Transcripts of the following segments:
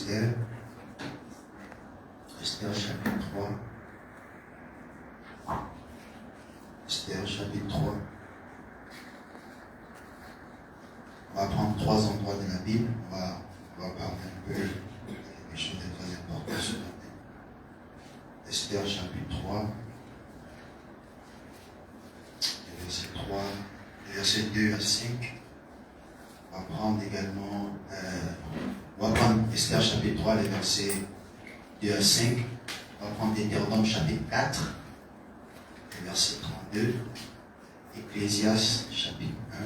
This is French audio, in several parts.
Esther. Esther chapitre 3. Esther chapitre 3. On va prendre 3 endroits de la Bible. On va parler un peu de quelque chose de très important ce matin. Esther chapitre 3. Verset 3, verset 2 à 5. On va prendre également, on va prendre Esther chapitre 3, les versets 2 à 5. On va prendre Deutéronome chapitre 4, les versets 32. Ecclésiaste chapitre 1,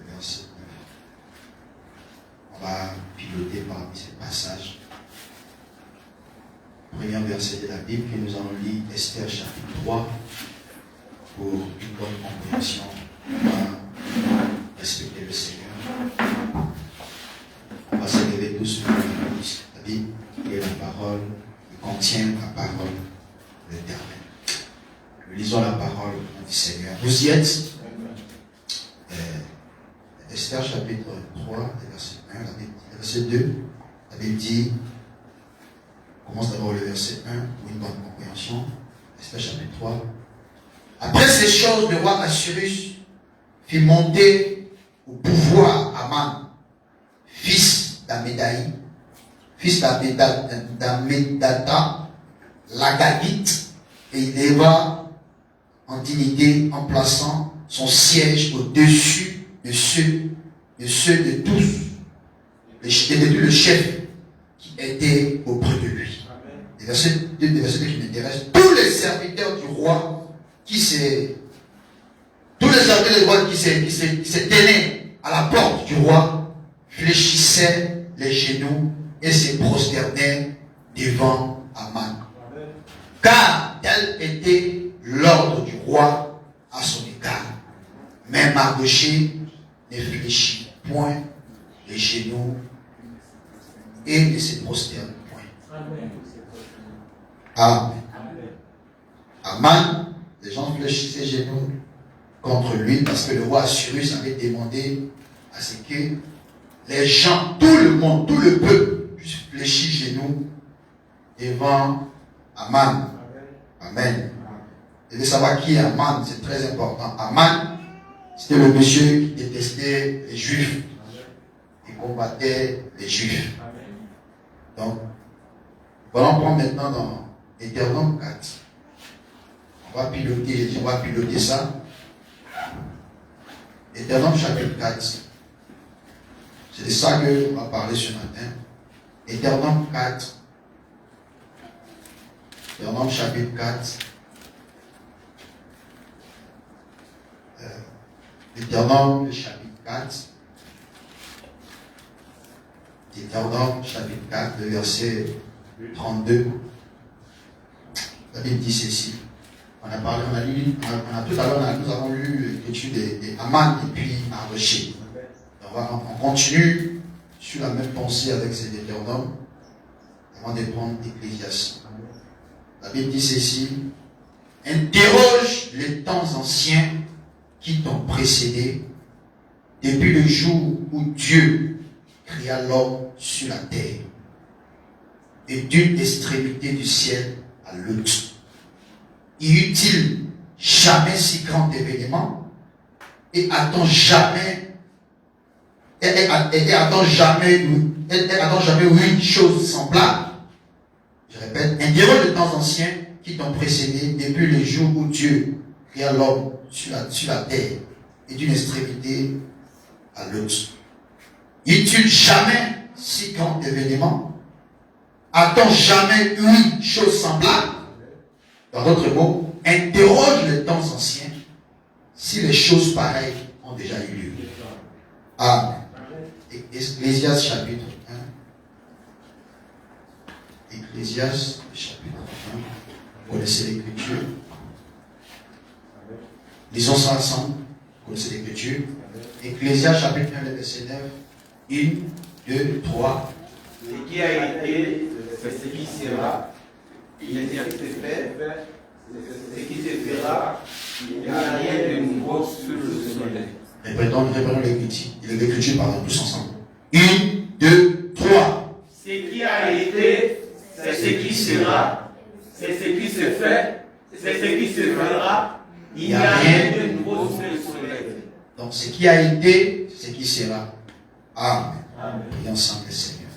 les versets 9. On va piloter parmi ces passages. Premier verset de la Bible que nous allons lire, Esther chapitre 3. Pour une bonne compréhension, on va respecter le Seigneur. On va s'élever tous pour la Bible qui est la parole, qui contient la parole de l'Éternel. Nous lisons la parole du Seigneur. Vous y êtes? Esther chapitre 3, verset 1, la Bible, verset 2, la Bible dit, on commence d'abord le verset 1 pour une bonne compréhension. Esther chapitre 3. Après ces choses, le roi Assuérus fit monter au pouvoir Aman, fils d'Amédaï, fils d'Amédata, l'Agagite, et il éleva en dignité en plaçant son siège au-dessus de ceux de tous, de tout le chef qui était auprès de lui. Les versets 2 qui m'intéressent. Tous les serviteurs du roi qui se tenaient à la porte du roi, fléchissaient les genoux et se prosternaient devant Aman. Car tel était l'ordre du roi à son égard. Mais Mardochée ne fléchit point les genoux et ne se prosterne point. Amen. Aman, les gens fléchissaient les genoux contre lui parce que le roi Assuérus avait demandé à ce que les gens, tout le monde, tout le peuple puisse fléchir les genoux devant Aman. Amen. Vous devez savoir qui est Aman, c'est très important. Aman, c'était le monsieur qui détestait les Juifs. Il combattait les Juifs. Donc, voilà, on prend maintenant dans Deutéronome 4. On va piloter ça. Deutéronome chapitre 4. C'est de ça qu'on va parler ce matin. Deutéronome 4. Deutéronome chapitre 4. Deutéronome chapitre 4. Deutéronome chapitre 4, le verset 32. La Bible dit ceci. Tout à l'heure, nous avons lu l'étude d'Aman et puis Mardochée. On continue sur la même pensée avec ces Deutéronomes avant de prendre Ecclésiaste. La Bible dit ceci. Interroge les temps anciens qui t'ont précédé depuis le jour où Dieu créa l'homme sur la terre et d'une extrémité du ciel à l'autre. Y eut-il jamais si grand événement et a-t-on jamais eu une chose semblable? Je répète, interroge les temps anciens qui t'ont précédé depuis le jour où Dieu créa l'homme sur la terre et d'une extrémité à l'autre. Y eut-il jamais si grand événement? A-t-on jamais eu une chose semblable? Dans d'autres mots, interroge les temps anciens si les choses pareilles ont déjà eu lieu. Amen. Ecclésiaste chapitre 1. Ecclésiaste chapitre 1. Vous connaissez l'écriture. Lisons ça ensemble. Vous connaissez l'écriture. Ecclésiaste chapitre 1, verset 9. 1, 2, 3. Ce qui a été, c'est ce qui sera. Il est ce qui se fait, c'est ce qui se fera. Il n'y a rien de nouveau sous le soleil. Répétons l'écriture, tous ensemble. 1, 2, 3. Ce qui a sera, c'est ce qui se fait, c'est ce qui se fera. Il n'y a rien de nouveau sous le soleil. Donc ce qui a été, c'est ce qui sera. Amen. Prions ensemble, Seigneur.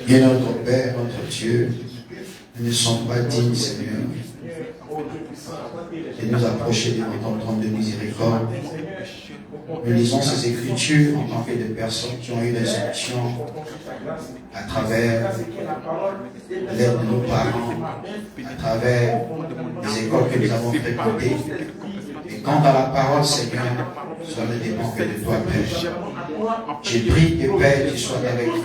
Bien notre Père, notre Dieu, nous ne sommes pas dignes, Seigneur, de nous approcher de ton trône de miséricorde. Nous lisons ces Écritures en tant que des personnes qui ont eu l'instruction à travers l'aide de nos parents, à travers les écoles que nous avons fréquentées. Et quant à la parole, Seigneur, cela ne dépend que de toi, Père. J'ai prie que Père, tu sois avec nous.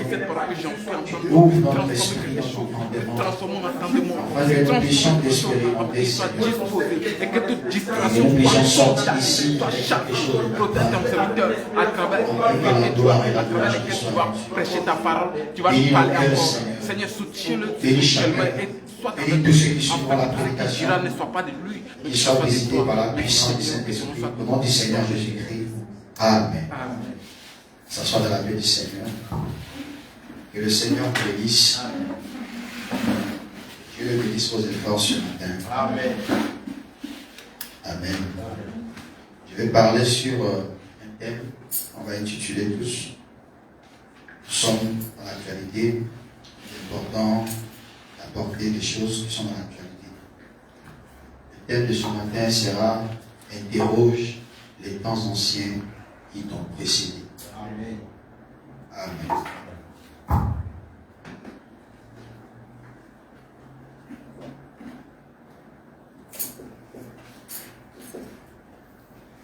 Tu ouvres notre esprit en ton entendement, afin que nous puissions t'expérimenter, Seigneur. Et que nous puissions sortir ici avec quelque chose de notre à travers la gloire et la travers lesquels tu vas prêcher ta parole, tu vas nous parler encore. Seigneur, soutiens-le spirituellement et sois avec nous. Ne soit pas de lui, mais qu'il soit visité par la puissance du Saint-Esprit. Au nom du Seigneur Jésus-Christ. Amen. S'asseoir dans la paix du Seigneur. Que le Seigneur te bénisse. Que Dieu le bénisse aux efforts ce matin. Amen. Amen. Je vais parler sur un thème qu'on va intituler tous. Nous sommes dans l'actualité. Il est important d'apporter des choses qui sont dans l'actualité. Le thème de ce matin sera « Interroge les temps anciens qui t'ont précédé ». Amen. Amen.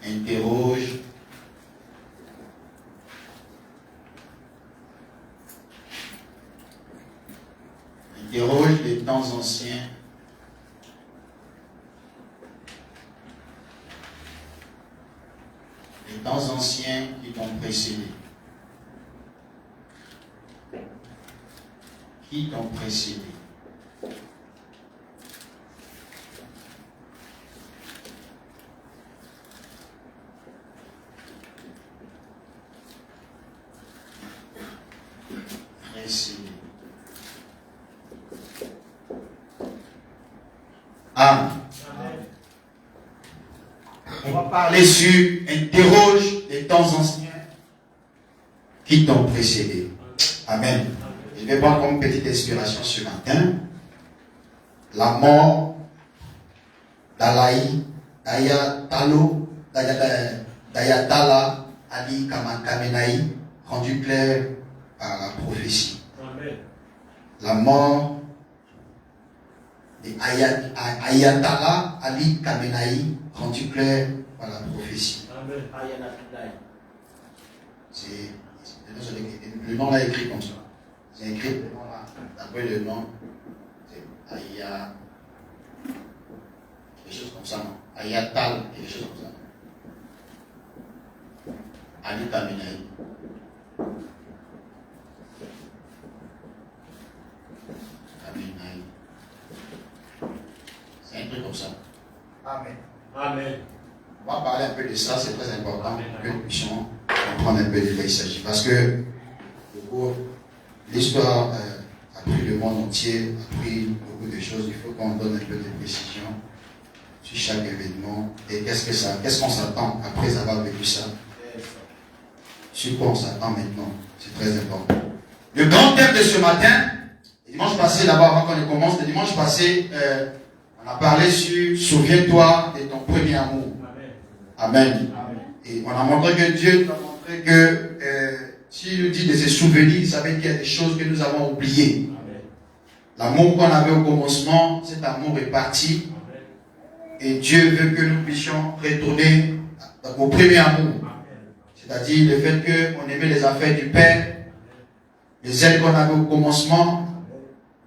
Interroge les temps anciens qui t'ont précédé. Qui t'ont précédé. Précédé. Amen. On va parler sur interroge les temps anciens qui t'ont précédé. Amen. Je vais prendre comme petite inspiration ce matin la mort d'Ayatollah Ali Khamenei, rendue claire par la prophétie. Amen. La mort d'Ayatollah Ali Khamenei, rendue claire par la prophétie. Amen. Le nom là écrit comme ça. J'ai écrit le nom là. D'après le nom, c'est Aya. Quelque chose comme ça, non? Ayatal, quelque chose comme ça. Ali Khamenei. Khamenei. C'est un truc comme ça. Amen. Amen. On va parler un peu de ça, c'est très important pour que nous puissions comprendre un peu de quoi il s'agit. Parce que l'histoire a pris le monde entier, a pris beaucoup de choses. Il faut qu'on donne un peu de précision sur chaque événement. Et qu'est-ce qu'on s'attend après avoir vécu ça? Sur quoi on s'attend maintenant? C'est très important. Le grand thème de ce matin, le dimanche passé, d'abord avant qu'on commence, le dimanche passé, on a parlé sur souviens-toi de ton premier amour. Amen. Amen. Et on a montré que Dieu nous a montré que s'il nous dit de se souvenir, ça veut dire qu'il y a des choses que nous avons oubliées. L'amour qu'on avait au commencement, cet amour est parti. Amen. Et Dieu veut que nous puissions retourner au premier amour. C'est-à-dire le fait qu'on aimait les affaires du Père, les ailes qu'on avait au commencement.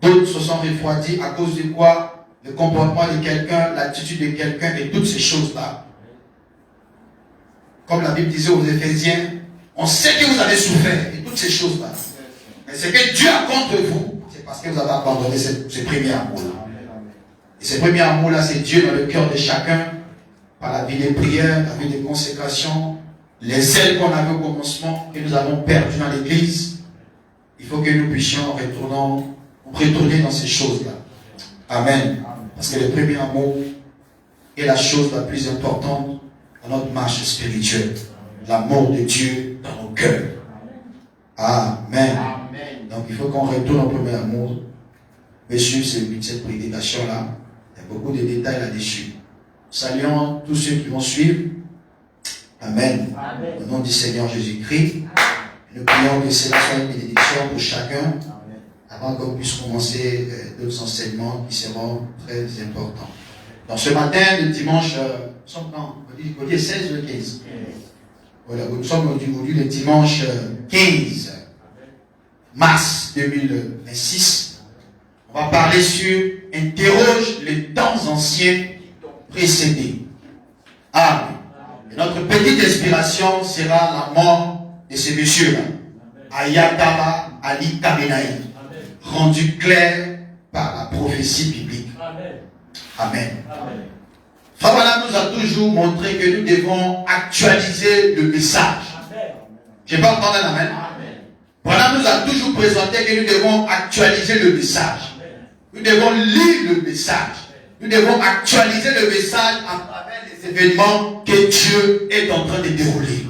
D'autres se sont refroidis à cause de quoi? Le comportement de quelqu'un, l'attitude de quelqu'un et toutes ces choses-là. Comme la Bible disait aux Éphésiens, on sait que vous avez souffert et toutes ces choses-là. Mais ce que Dieu a contre vous, c'est parce que vous avez abandonné ce premier amour-là. Et ce premier amour-là, c'est Dieu dans le cœur de chacun, par la vie des prières, la vie des consécrations, les ailes qu'on avait au commencement, que nous avons perdues dans l'église. Il faut que nous puissions retourner dans ces choses-là. Amen. Parce que le premier amour est la chose la plus importante dans notre marche spirituelle. L'amour de Dieu dans nos cœurs. Amen. Donc il faut qu'on retourne au premier amour. Mais sur cette prédication-là, il y a beaucoup de détails là-dessus. Saluons tous ceux qui vont suivre. Amen. Au nom du Seigneur Jésus-Christ. Nous prions que cela soit une bénédiction pour chacun avant qu'on puisse commencer d'autres enseignements qui seront très importants. Donc ce matin, le dimanche, nous sommes quand? Aujourd'hui 16 ou 15? Voilà, nous sommes aujourd'hui le dimanche 15 mars 2026. On va parler sur interroge les temps anciens précédés. Amen. Et notre petite inspiration sera la mort de ce monsieur-là, Ayatollah Ali Khamenei, rendu clair par la prophétie biblique. Amen. Frère Branham nous a toujours montré que nous devons actualiser le message. Je n'ai pas entendu un amen. Branham nous a toujours présenté que nous devons actualiser le message. Nous devons lire le message. Nous devons actualiser le message à travers les événements que Dieu est en train de dérouler.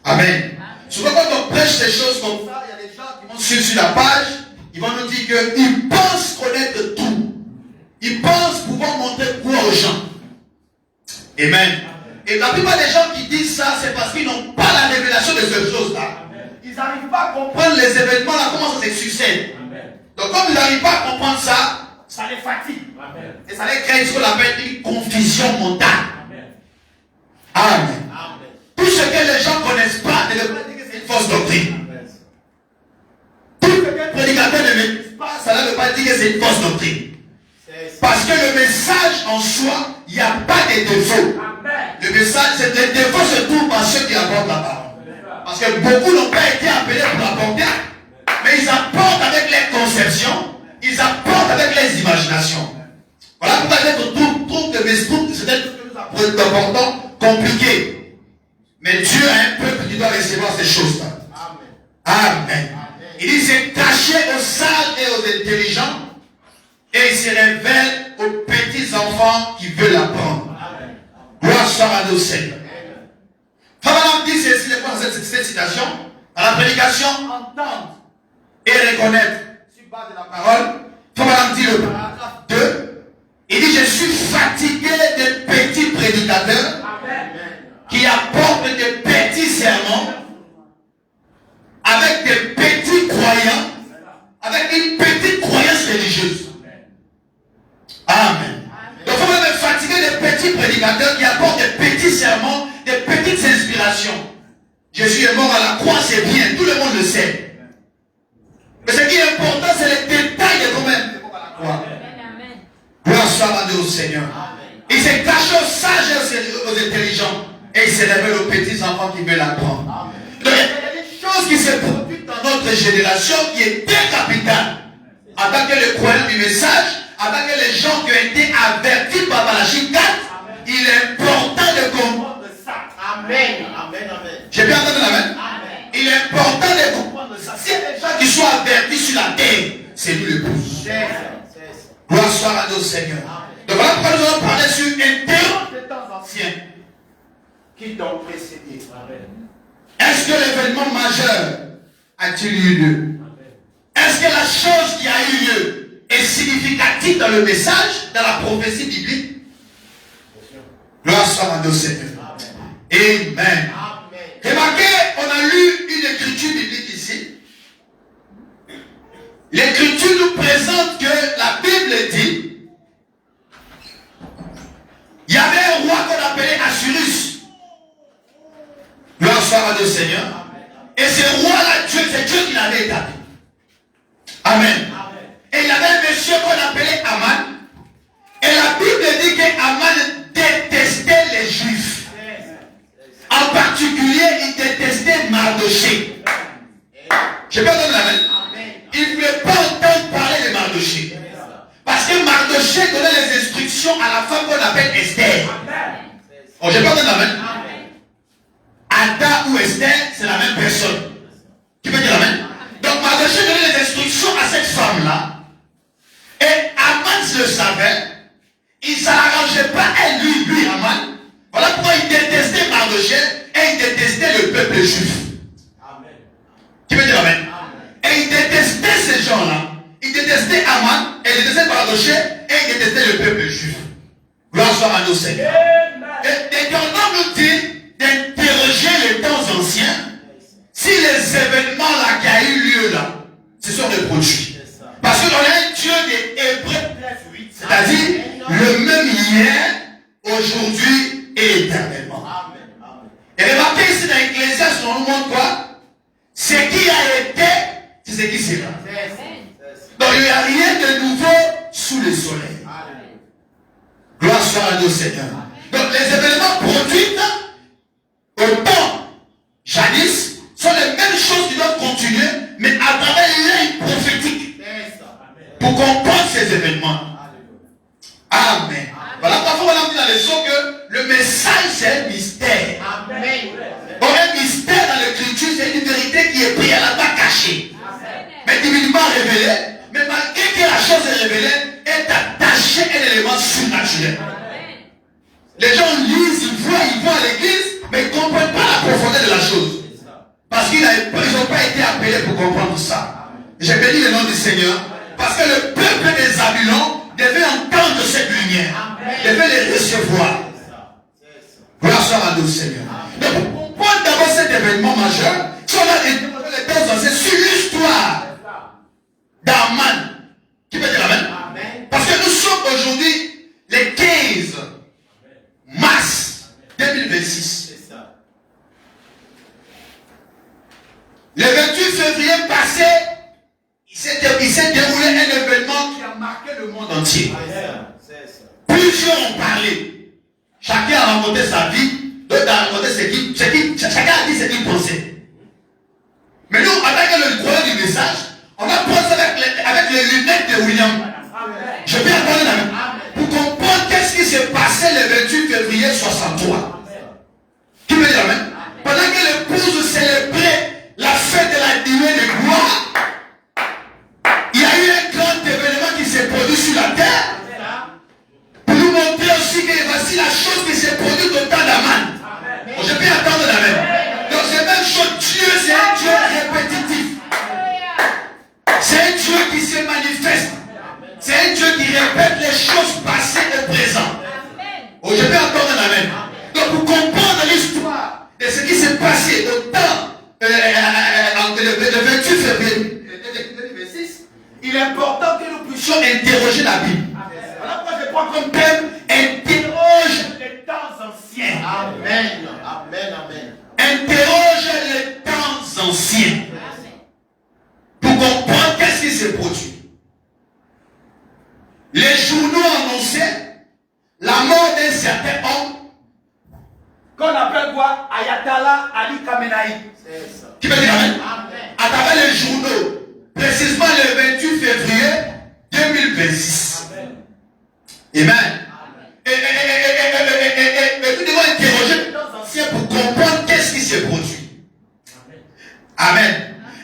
Amen. Souvent quand on prêche ces choses comme ça, il y a des gens qui vont suivre sur la page, ils vont nous dire qu'ils pensent connaître tout. Ils pensent pouvoir montrer quoi aux gens. Amen. Et la plupart des gens qui disent ça, c'est parce qu'ils n'ont pas la révélation de ces choses-là. Ils n'arrivent pas à comprendre les événements là, comment ça se succède. Donc comme ils n'arrivent pas à comprendre ça, ça les fatigue. Et ça les crée ce qu'on appelle une confusion mentale. Amen. Tout ce que les gens ne connaissent pas, ne veut pas dire que c'est une fausse doctrine. Tout ce que le prédicateur ne maîtrise pas, ça ne veut pas dire que c'est une fausse doctrine. Parce que le message en soi, il n'y a pas de défaut. Le message, les défauts se trouvent par ceux qui apportent la parole. Parce que beaucoup n'ont pas été appelés pour apporter, mais ils apportent avec les conceptions, ils apportent avec les imaginations. Voilà pourquoi on trouve que mes groupes, c'est des choses que nous apportons compliquées. Mais Dieu a un peuple qui doit recevoir ces choses-là. Amen. Il dit c'est caché aux sages et aux intelligents, et il se révèle aux petits enfants qui veulent apprendre. Gloire soit à nos Seigneur. Frère dit ceci, cette citation, dans la prédication, entendre et reconnaître sur base de la parole. Frère dit le paragraphe 2, il dit je suis fatigué des petits prédicateurs qui apportent des petits sermons avec des petits croyants, avec une petite croyance religieuse. Amen. Donc il faut même fatiguer des petits prédicateurs qui apportent des petits sermons, des petites inspirations. Jésus est mort à la croix, c'est bien, tout le monde le sait. Mais ce qui est important, c'est les détails de comment il est mort à la croix. Gloire soit à Dieu au Seigneur. Il se cache aux sages et aux intelligents. Et il se révèle aux petits enfants qui veulent apprendre. Donc il y a des choses qui se produisent dans notre génération qui est très capitale. En tant que le croyant du message, en tant que les gens qui ont été avertis par Malachie 4, il est important de comprendre ça. Amen. Amen. J'ai bien entendu l'amen. Il est important de comprendre ça. Si les gens qui sont avertis sur la terre, c'est nous le plus. Gloire soit à nos Seigneur. Donc voilà pourquoi nous allons parler sur interroge des temps anciens qui t'ont précédé. Est-ce que l'événement majeur a-t-il eu lieu? Est-ce que la chose qui a eu lieu est significative dans le message, dans la prophétie biblique? Gloire soit à Dieu Seigneur. Amen. Remarquez, on a lu une écriture biblique ici. L'écriture nous présente que la Bible dit il y avait un roi qu'on appelait Assyrus. Gloire soit à Dieu Seigneur. Et ce roi-là, c'est Dieu qui l'avait établi. Amen. Et il y avait un monsieur qu'on appelait Aman. Et la Bible dit qu'Aman détestait les Juifs. En particulier, il détestait Mardochée. Je peux donner la main. Il ne voulait pas entendre parler de Mardochée. Parce que Mardochée donnait les instructions à la femme qu'on appelle Esther. Oh, je peux donner la main. Ada ou Esther, c'est la même personne. Tu peux dire la main? Donc Mardochée donnait les instructions à cette femme-là. Et Aman le Mardoché et détestait le peuple juif. Gloire soit à nos Seigneurs. Et Deutéronome nous dit d'interroger les temps anciens si les événements là qui a eu lieu là se sont reproduits. Parce qu'on a un Dieu des Hébreux, c'est-à-dire le même hier, aujourd'hui et éternellement. Et remarquez ici dans l'Ecclésiaste, on nous montre quoi? Ce qui a été, c'est ce qui sera. Donc il n'y a rien de nouveau sous le soleil. Gloire soit à nos Seigneurs. Donc les événements produits au temps jadis sont les mêmes choses qui doivent continuer, mais à travers l'œil prophétique pour comprendre ces événements. Amen. Voilà parfois on a dit dans les sons que le message c'est un mystère. Amen. Donc un mystère dans l'écriture, c'est une vérité qui est préalablement cachée, mais divinement révélée. Mais malgré que la chose est révélée, est attachée à un élément surnaturel. Les gens lisent, ils voient à l'église, mais ils ne comprennent pas la profondeur de la chose. Parce qu'ils n'ont pas été appelés pour comprendre ça. J'ai béni le nom du Seigneur. Parce que le peuple des Zabulons devait entendre cette lumière. Devait les recevoir. Gloire soit à nous, Seigneur. Donc, pour comprendre d'abord cet événement majeur, si on a les temps anciens sur l'histoire d'Aman. Qui peut dire Amen? Parce que nous sommes aujourd'hui les 15 mars 2026. Le 28 février passé, il s'est déroulé un événement qui a marqué le monde entier. Plusieurs ont parlé. Chacun a raconté sa vie, d'autres a raconté chacun a dit ce qu'il pensait. Mais nous, avec le croyant du message, on a pensé avec les lunettes de William. Je vais attendre la main. Pour comprendre qu'est-ce qui s'est passé le 28 février 63. Qui veut dire amen? Pendant que l'épouse célébrait la fête de la nuée de gloire, il y a eu un grand événement qui s'est produit sur la terre. Pour nous montrer aussi que voici la chose qui s'est produite au temps d'Aman. Je peux attendre la main. Donc c'est la même chose. Dieu, c'est un Dieu répétitif. C'est un Dieu qui se manifeste. C'est un Dieu qui répète les choses passées et présentes. Oh, je vais entendre la même. Donc pour comprendre l'histoire de ce qui s'est passé au temps le 28 février 2026, il est important que nous puissions interroger la Bible. Voilà pourquoi je prends comme thème interroge les temps anciens. Amen. Amen. Amen. Interroge les temps anciens. Pour comprendre qu'est-ce qui s'est produit. Les journaux annonçaient la mort d'un certain homme qu'on appelle quoi? Ayatollah Ali Khamenei. Qui veut dire amen? À travers les journaux, précisément le 28 février 2026. Amen. Et nous devons interroger les temps anciens pour comprendre qu'est-ce qui s'est produit. Amen.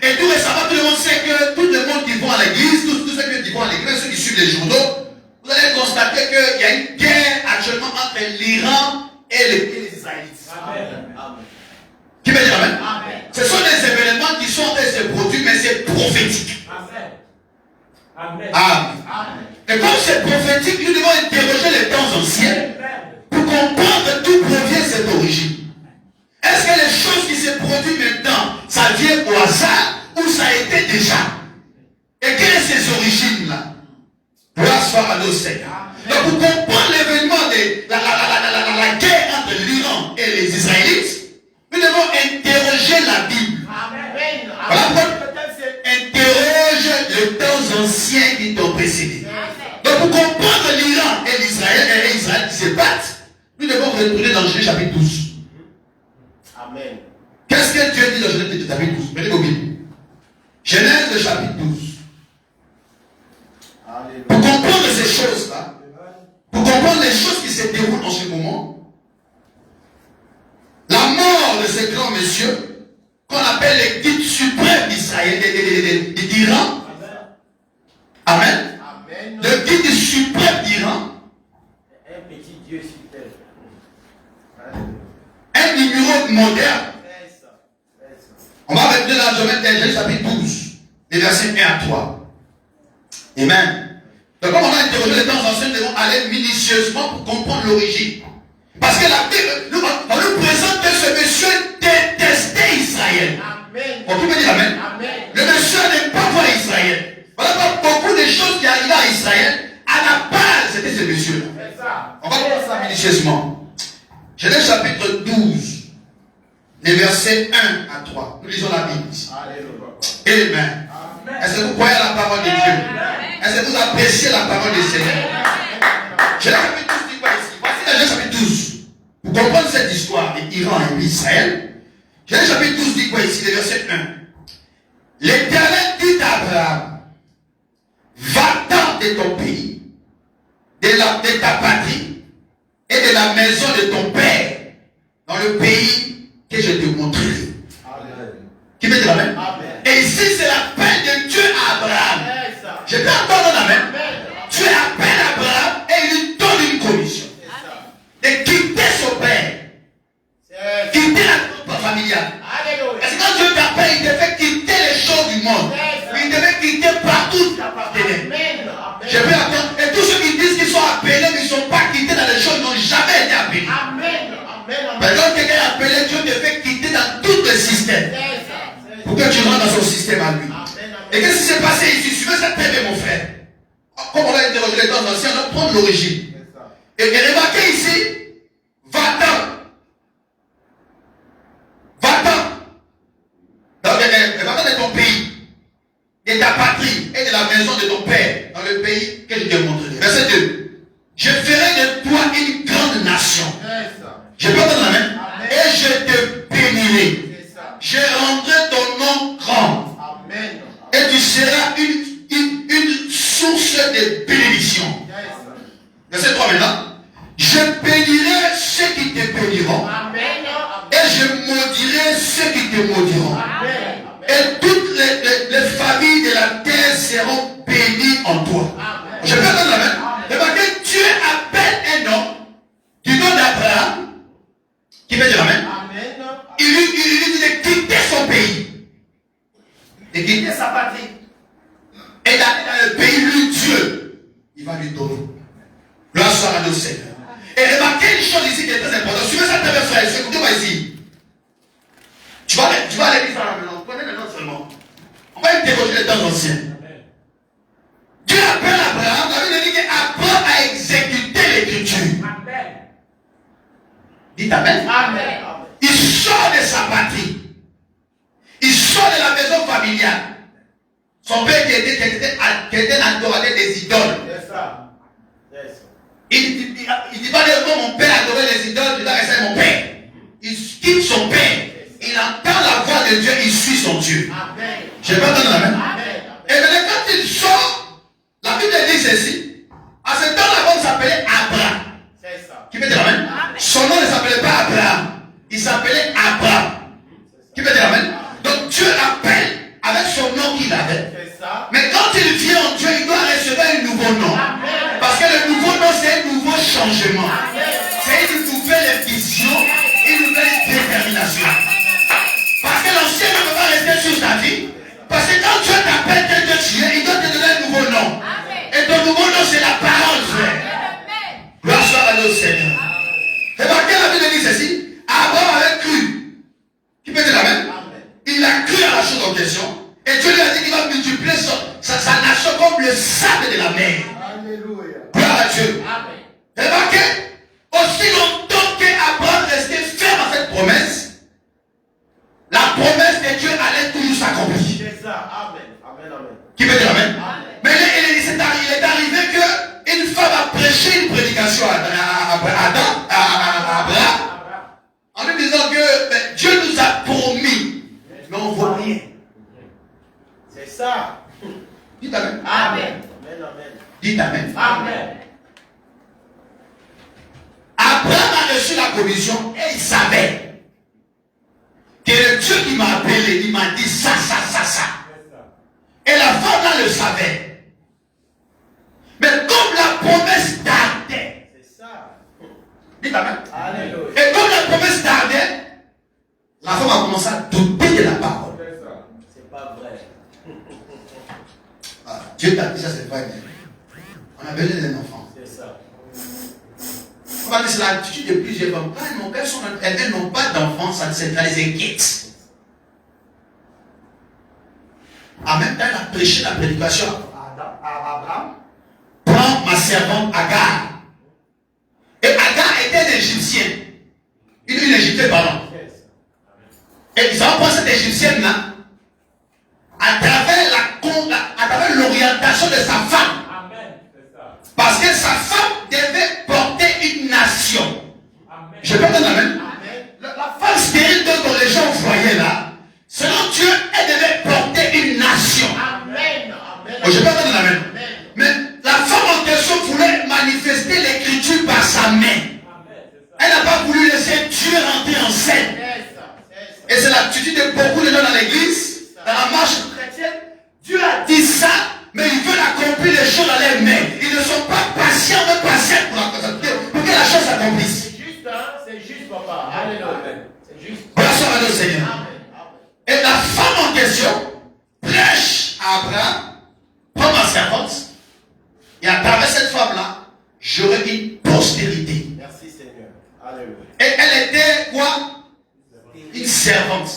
Et tout récemment, tout le monde sait que tout le monde qui vont à l'église, tous ceux qui vont à l'église, ceux qui suivent les journaux, vous allez constater qu'il y a une guerre actuellement entre l'Iran et les Israélites. Amen. Qui veut dire amen? Ce sont des événements qui sont des produits, mais c'est prophétique. Amen. Amen. Et comme c'est prophétique, nous devons interroger les temps anciens pour comprendre d'où provient cette origine. Est-ce que les choses qui se produisent maintenant, ça vient au hasard ou ça a été déjà? Et quelles sont ces origines-là? Gloire soit à nos Seigneurs. Donc pour comprendre l'événement de la guerre entre l'Iran et les Israélites, nous devons interroger la Bible. Voilà pourquoi interroge les temps anciens qui t'ont précédé. Donc pour comprendre l'Iran et l'Israël qui se battent, nous devons retourner dans Genèse chapitre 12. Amen. Qu'est-ce que Dieu dit dans Genèse chapitre 12? Venez vos Bibles. Genèse chapitre 12. Pour comprendre ces choses-là, pour comprendre les choses qui se déroulent en ce moment, la mort de ce grand monsieur, qu'on appelle le guide suprême d'Israël, d'Iran, amen. Le guide suprême d'Iran, un petit Dieu suprême, un numéro moderne. On va retenir dans Genèse chapitre 12, les versets 1 à 3. Amen. Donc comme on a interrogé les temps anciens, nous devons aller minutieusement pour comprendre l'origine. Parce que la Bible, on nous présente que ce monsieur détestait Israël. Amen. On peut dire Amen. Amen. Le monsieur n'aime pas voir Israël. Voilà beaucoup de choses qui arrivaient à Israël. À la base, c'était ce monsieur-là. C'est ça. On va voir ça minutieusement. Genèse chapitre 12, les versets 1 à 3. Nous lisons la Bible ici. Alléluia. Amen. Amen. Est-ce que vous croyez à la parole de Dieu? Est-ce que vous appréciez la parole du Seigneur? Genèse chapitre 12 dit quoi ici? Voici la Genèse chapitre 12. Pour comprendre cette histoire d'Iran et d'Israël, Genèse chapitre 12 dit quoi ici? Le verset 1. L'Éternel dit à Abraham, va-t'en de ton pays, de ta patrie et de la maison de ton père, dans le pays que je te montrerai. Qui peut dire Amen? Et ici, c'est l'appel de Dieu à Abraham. Je peux entendre Amen. Dieu appelle Abraham et il lui donne une commission de quitter son père, quitter la groupe familiale. Parce que quand Dieu t'appelle, il te fait quitter les choses du monde. Il te fait quitter partout. Je peux attendre. Et tous ceux qui disent qu'ils sont appelés, mais ils ne sont pas quittés dans les choses, ils n'ont jamais été appelés. Mais quand quelqu'un est appelé, Dieu te fait quitter dans tout le système. Pour que tu rentres dans son système à lui. Et qu'est-ce qui s'est passé ici? Suivez cette thème, mon frère. Comme on a interrogé les temps anciens, on va prendre l'origine. Et remarquez ici, va-t'en. Va-t'en. Va-t'en de ton pays, de ta patrie et de la maison de ton père, dans le pays que je te montrerai. Verset 2. Je ferai de toi une grande nation. Je peux entendre la main. Et je te bénirai. Je rendrai ton nom grand. Amen. Et tu seras une source de bénédiction. Verset 3 maintenant. Je bénirai ceux qui te béniront. Amen. Et je maudirai ceux qui te maudiront. Amen. Et toutes les familles de la terre seront bénies en toi. Amen. Je peux entendre la main. Remarquez, Dieu appelle un homme du nom d'Abraham, qui veut dire Amen. Amen. Il lui dit de quitter son pays, de quitter sa patrie, et d'aller dans le pays, lui, Dieu, il va lui donner. Gloire soit à Dieu, Seigneur. Et remarquez une chose ici qui est très importante. Suivez cette version, écoutez-moi ici. Tu vas aller lire ça maintenant. Prenez le nom seulement. On va interroger les temps anciens. Dieu appelle Abraham. La Bible dit qu'Abraham a exécuté l'écriture. Dites Amen. Amen. Il sort de sa patrie. Il sort de la maison familiale. Son père qui était adoré des idoles. C'est ça. Il dit pas de mon père adorait les idoles, je dois rester avec mon père. Il quitte son père. Il entend la voix de Dieu, il suit son Dieu. Amen. Je peux entendre la main. Amen. Et maintenant, quand il sort, la Bible dit ceci. À ce temps-là, on s'appelait Abraham. C'est ça. Qui peut dire Amen? Son nom ne s'appelait pas Abraham. Il s'appelait Abraham. Qui peut dire Amen? Donc Dieu l'appelle avec son nom qu'il avait. C'est ça. Mais quand il vient en Dieu, il doit recevoir un nouveau nom. Amen. Parce que le nouveau nom, c'est un nouveau changement. C'est une nouvelle vision, une nouvelle détermination. Parce que l'ancien ne peut pas rester sur ta vie. Parce que quand Dieu t'appelle tel que tu es, il doit te donner un nouveau nom. Et ton nouveau nom, c'est la parole, frère. Gloire soit à Dieu, Seigneur. Remarquez, la Bible dit ceci. Abraham avait cru. Qui peut dire Amen? Il a cru à la chose en question. Et Dieu lui a dit qu'il va multiplier sa nation comme le sable de la mer. Alléluia. Gloire à Dieu. Amen. Remarquez, aussi longtemps qu'Abraham restait ferme à cette promesse, la promesse de Dieu allait toujours s'accomplir. C'est ça. Amen. Amen. Amen. Qui peut dire Amen? Amen. Mais il est arrivé qu'une femme a prêché une prédication à Abraham en lui disant que Dieu nous a promis, mais on ne voit rien. C'est ça. Dites Amen. Amen. Amen. Amen. Dites Amen. Amen. Abraham a reçu la commission et il savait que le Dieu qui m'a appelé, il m'a dit ça. Et la femme là le savait. Mais comme la promesse tardait, C'est ça. dites Amen. Alléluia. Et comme la promesse tardait, la femme a commencé à douter de la parole. C'est ça. C'est pas vrai. Ah, Dieu t'a dit ça, c'est vrai. On a besoin d'un enfant. C'est ça. On va dire c'est l'attitude de plusieurs femmes. Quand elles n'ont pas d'enfants, ça les inquiète. En même temps, elle a prêché la prédication à Abraham. Prends ma servante Agar. Et Agar était une Égyptienne. Une Égyptienne, pardon. Et ils ont pris cette Égyptienne-là à travers l'orientation de sa femme. Parce que sa femme devait porter une nation. Je peux entendre amen. La femme stérile dont les gens voyaient là, selon Dieu, elle devait porter une nation. Amen. Oh, je peux entendre amen. Mais la femme en question voulait manifester l'écriture par sa main. Elle n'a pas voulu laisser Dieu rentrer en scène. Et c'est l'attitude de beaucoup de gens dans l'église, dans la marche chrétienne. Dieu a dit ça, mais ils veulent accomplir les choses dans les mains. Ils ne sont pas patients, mais patients pour que la chose s'accomplisse. C'est juste, papa. Alléluia. C'est juste. Grâce à notre Seigneur. Et la femme en question prêche à Abraham, prends ma servante, et à travers cette femme-là, j'aurai une postérité. Merci Seigneur. Alléluia. Et elle était quoi? Une servante.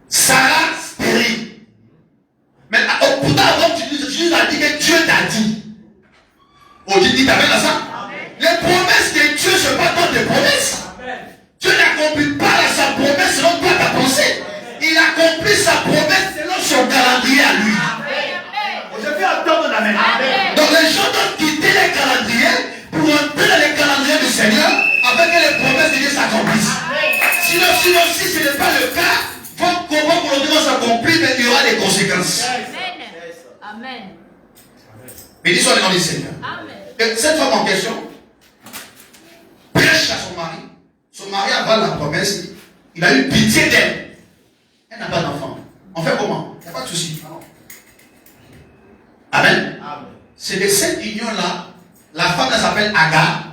Sarah stérile. Mais pourtant, avant, Jésus a dit que Dieu t'a dit. Oh, tu dis, t'amènes à ça? Les promesses de Dieu, ce n'est pas tant des promesses. Dieu n'accomplit pas sa promesse selon toi ta pensée. Il accomplit sa promesse selon son calendrier à lui. Je vais entendre un amen. Donc les gens doivent quitter les calendriers pour entrer dans les calendriers du Seigneur afin que les promesses de Dieu s'accomplissent. Sinon, si ce n'est pas le cas, vos volontés vont s'accomplir, mais il y aura des conséquences. Amen. Béni soit le nom du Seigneur. Amen. Et cette femme en question prêche à son mari. Son mari avale la promesse. Il a eu pitié d'elle. Elle n'a pas d'enfant. On fait comment? Il n'y a pas de souci. Amen. C'est de cette union-là, la femme s'appelle Agar.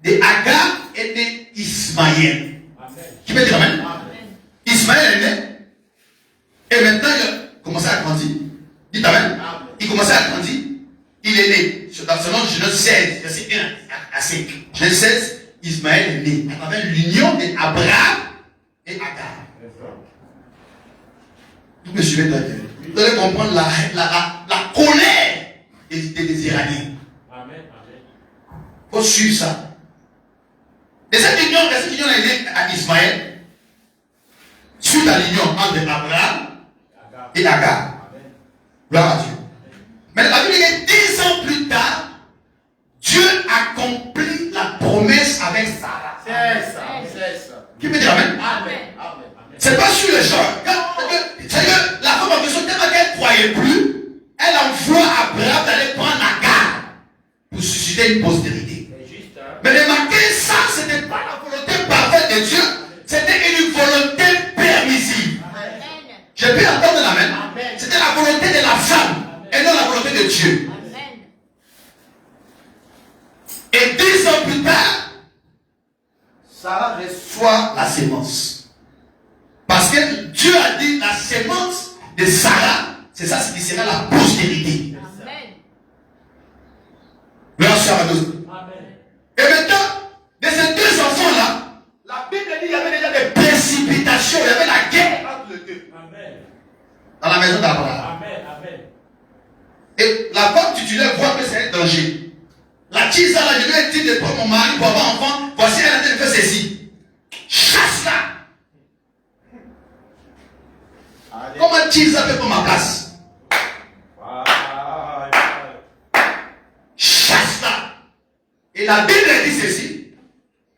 De Agar est né Ismaël. Qui peut dire amen? Ismaël est né. Et maintenant, il a commencé à grandir. Dites amen. Il commençait à grandir. Il est né. Selon Genèse 16, verset 1 à 5. Genèse 16, Ismaël est né. À travers l'union d'Abraham et Agar. Vous me suivez, vous allez comprendre la colère des Iraniens. Il faut suivre ça. Et cette union est née à Ismaël, suite à l'union entre Abraham et Agar. Gloire à Dieu. Mais la Bible dit que 10 ans plus tard, Dieu accomplit la promesse avec Sarah. C'est ça. Qui peut dire amen? C'est pas sur le genre. C'est que la femme en question, tellement qu'elle ne croyait plus, elle envoie Abraham d'aller prendre Agar pour susciter une postérité. Mais remarquez, ça, ce n'était pas la volonté parfaite de Dieu, c'était une volonté permissive. Je peux entendre l'amen. C'était la volonté de la femme et non la volonté de Dieu. Et 10 ans plus tard, Sarah reçoit la sémence. Parce que Dieu a dit la sémence de Sarah, c'est ça ce qui sera la postérité. Gloire à Dieu. Et maintenant, de ces deux enfants-là, la Bible dit qu'il y avait déjà des précipitations, il y avait la guerre entre les deux. Dans la maison d'Abraham. Et la femme titulaire voit que c'est un danger. La tisa là, je lui ai dit de prendre mon mari pour avoir un enfant, voici elle a dit de faire ceci. Chasse-la. Comment tisa fait pour ma place? Chasse-la. Et la Bible dit ceci.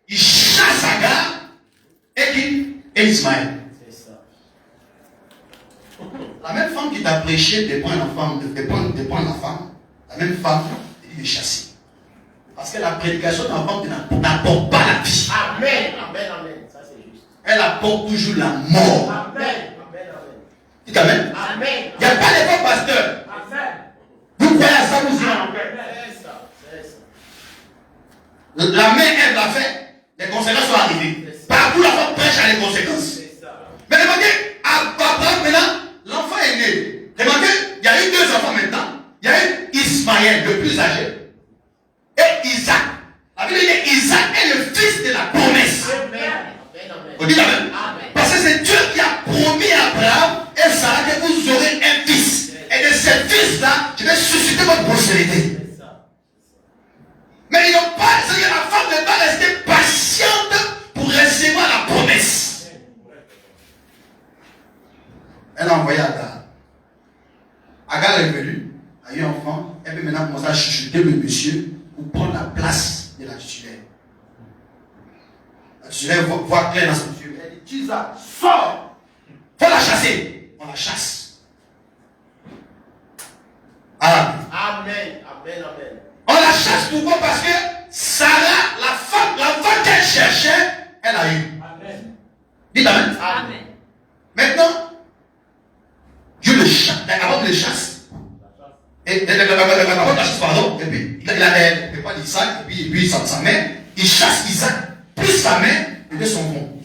Il chasse Agar et Ismaël. La même femme qui t'a prêché de prendre la femme, la même femme, il est chassée. Parce que la prédication d'un femme n'apporte pas la vie. Amen. Ça c'est juste. Elle apporte toujours la mort. Amen. Dites amen. Il n'y a pas de faux pasteur. Vous croyez à ça, vous y C'est ça. La main, elle l'a fait. Les conséquences sont arrivées. Partout, la femme prêche à les conséquences. Mais remarquez, Abraham, maintenant, l'enfant est né. Remarquez, il y a eu deux enfants maintenant. Il y a eu Ismaël, le Agar est venue, a eu un enfant, elle peut maintenant commencer à chuchoter le monsieur pour prendre la place de la titulaire. La titulaire voit clair dans son yeux. Elle dit, Tisa, sors! Faut la chasser. On la chasse. Amen. Amen. Amen. Amen. On la chasse pourquoi? Parce que Sarah, la femme qu'elle cherchait, elle a eu. Amen. Dites amen. Amen. Maintenant, Dieu le chasse, avant de le chasse. Et avant de la chasse, pardon, et puis il a pas d'Isaac, et puis sa mère, il chasse Isaac, puis sa mère, et deux s'en vont.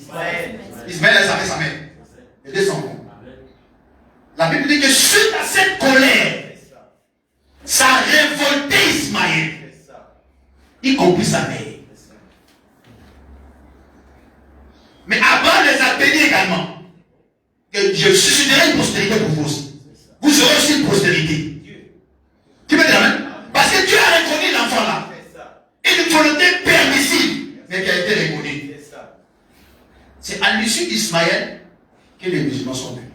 Ismaël a sa mère, et deux s'en vont. La Bible dit que suite à cette colère, ça a révolté Ismaël, y compris sa mère. Mais Abraham les a bénis également. Que je susciterai une postérité pour vous aussi. Vous aurez aussi une postérité. Tu peux dire amen? Parce que Dieu a reconnu l'enfant là. Une volonté permissive, mais qui a été reconnue. C'est à l'issue d'Ismaël que les musulmans sont venus.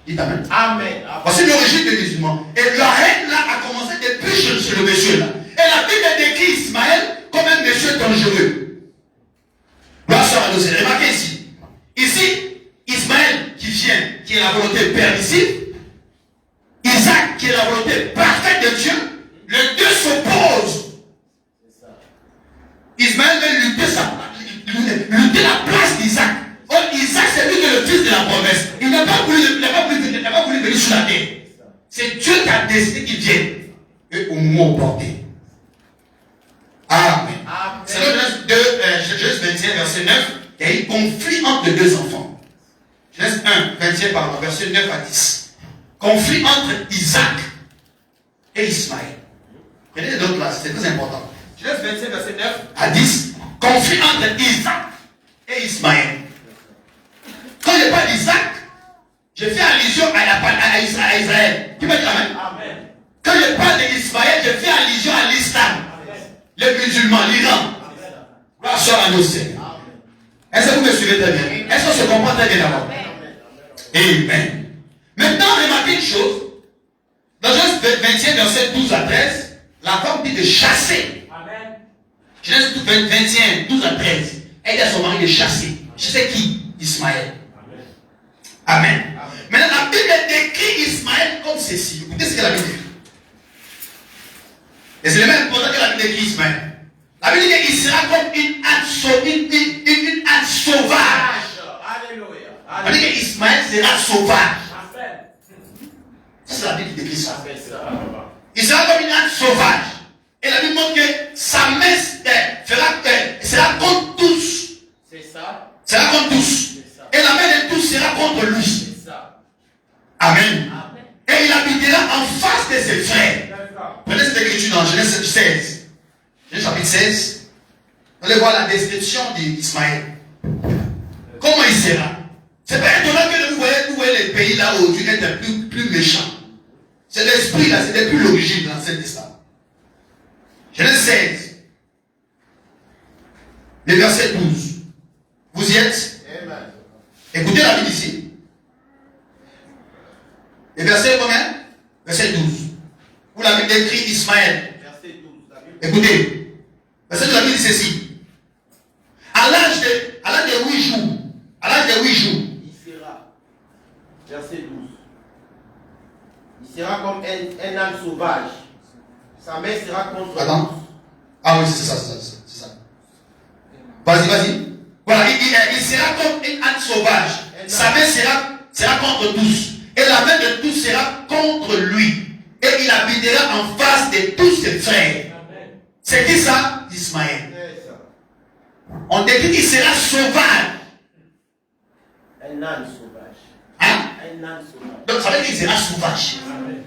Dites amen. Amen. Voici l'origine des musulmans. Et la haine là a commencé depuis chez le monsieur là. Et la Bible décrit Ismaël comme un monsieur dangereux. Remarquez ici. Ici, Ismaël qui vient, qui est la volonté permissive. Isaac qui est la volonté parfaite de Dieu. Les deux s'opposent. Ismaël veut lutter la place d'Isaac. Or, Isaac, c'est lui qui est le fils de la promesse. Il n'a pas voulu venir sur la terre. C'est Dieu qui a décidé qu'il vienne. Et au moment opportun. Amen. C'est le Genèse 21, verset 9. Il y a eu conflit entre les deux enfants. Genèse 1, 21, pardon, verset 9 à 10. Conflit entre Isaac et Ismaël. Prenez d'autres là, c'est très important. Genèse 25, verset 9 à 10. Conflit entre Isaac et Ismaël. Quand je parle d'Isaac, je fais allusion à Israël. Qui peut dire amen? Amen. Quand je parle d'Ismaël, je fais allusion à l'islam. Les musulmans, l'Iran. Gloire soit à nos seigneurs. Est-ce que vous me suivez très bien? Est-ce qu'on se comprend très bien d'abord? Amen. Maintenant, remarquez une chose. Dans Genèse 21, verset 12 à 13, la femme dit de chasser. Amen. Genèse 21, 12 à 13. Elle dit à son mari de chasser. Chasser qui? Ismaël. Amen. Maintenant, la Bible décrit Ismaël comme ceci. Écoutez ce que la Bible dit. Et c'est le même important que la Bible décrit Ismaël. La Bible dit qu'il sera comme une âne sauvage. Alléluia. La Bible dit qu'Ismaël sera sauvage. Amen. Ça, c'est la Bible qui décrit ça. Amen. Il sera comme une âne sauvage. Et la Bible montre que sa main sera contre tous. C'est ça. Sera contre tous. Et la main de tous sera contre lui. C'est ça. Amen. Et il habitera en face de ses frères. D'accord. Prenez cette écriture dans Genèse 16. Genèse chapitre 16. Vous allez voir la description d'Ismaël. Comment il sera? C'est pas étonnant que vous voyez les pays là où Dieu est plus méchant. C'est l'esprit là, c'est depuis l'origine dans l'Ancien Testament. Genèse 16. Le verset 12. Vous y êtes? Amen. Écoutez la Bible ici. Le verset combien? Verset 12. Où la Bible décrit Ismaël. Verset 12. La Bible. Écoutez. Verset 12, la Bible dit ceci. À l'âge de 8 jours. À l'âge de 8 jours. Il sera. Verset 12. Il sera comme un âne sauvage. Sa main sera contre. Attends. Ah oui, c'est ça. Vas-y. Voilà, il sera comme un âne sauvage. Sa main sera contre tous. Et la main de tous sera contre lui. Et il habitera en face de tous ses frères. C'est qui ça? Ismaël. C'est ça. On décrit qu'il sera sauvage. Un âne sauvage. Hein? Un âne sauvage. Donc ça veut dire qu'il sera sauvage. Amen.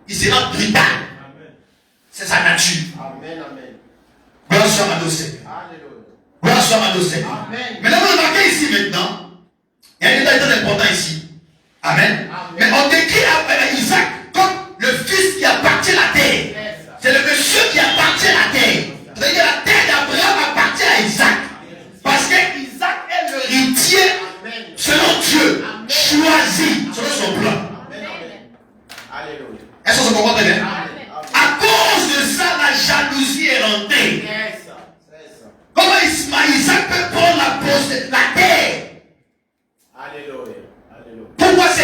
Il sera brutal. Amen. C'est sa nature. Amen. Amen. Gloire soit à nos seigneurs. Alléluia. Gloire soit à nos seigneurs. Amen. Maintenant, vous remarquez ici maintenant, il y a un détail très important ici. Amen. Mais on décrit Isaac comme le fils qui appartient à la terre. C'est le monsieur qui appartient à la terre. C'est-à-dire la terre d'Abraham appartient à Isaac. Parce que Isaac est l'héritier selon Dieu, choisi selon son plan.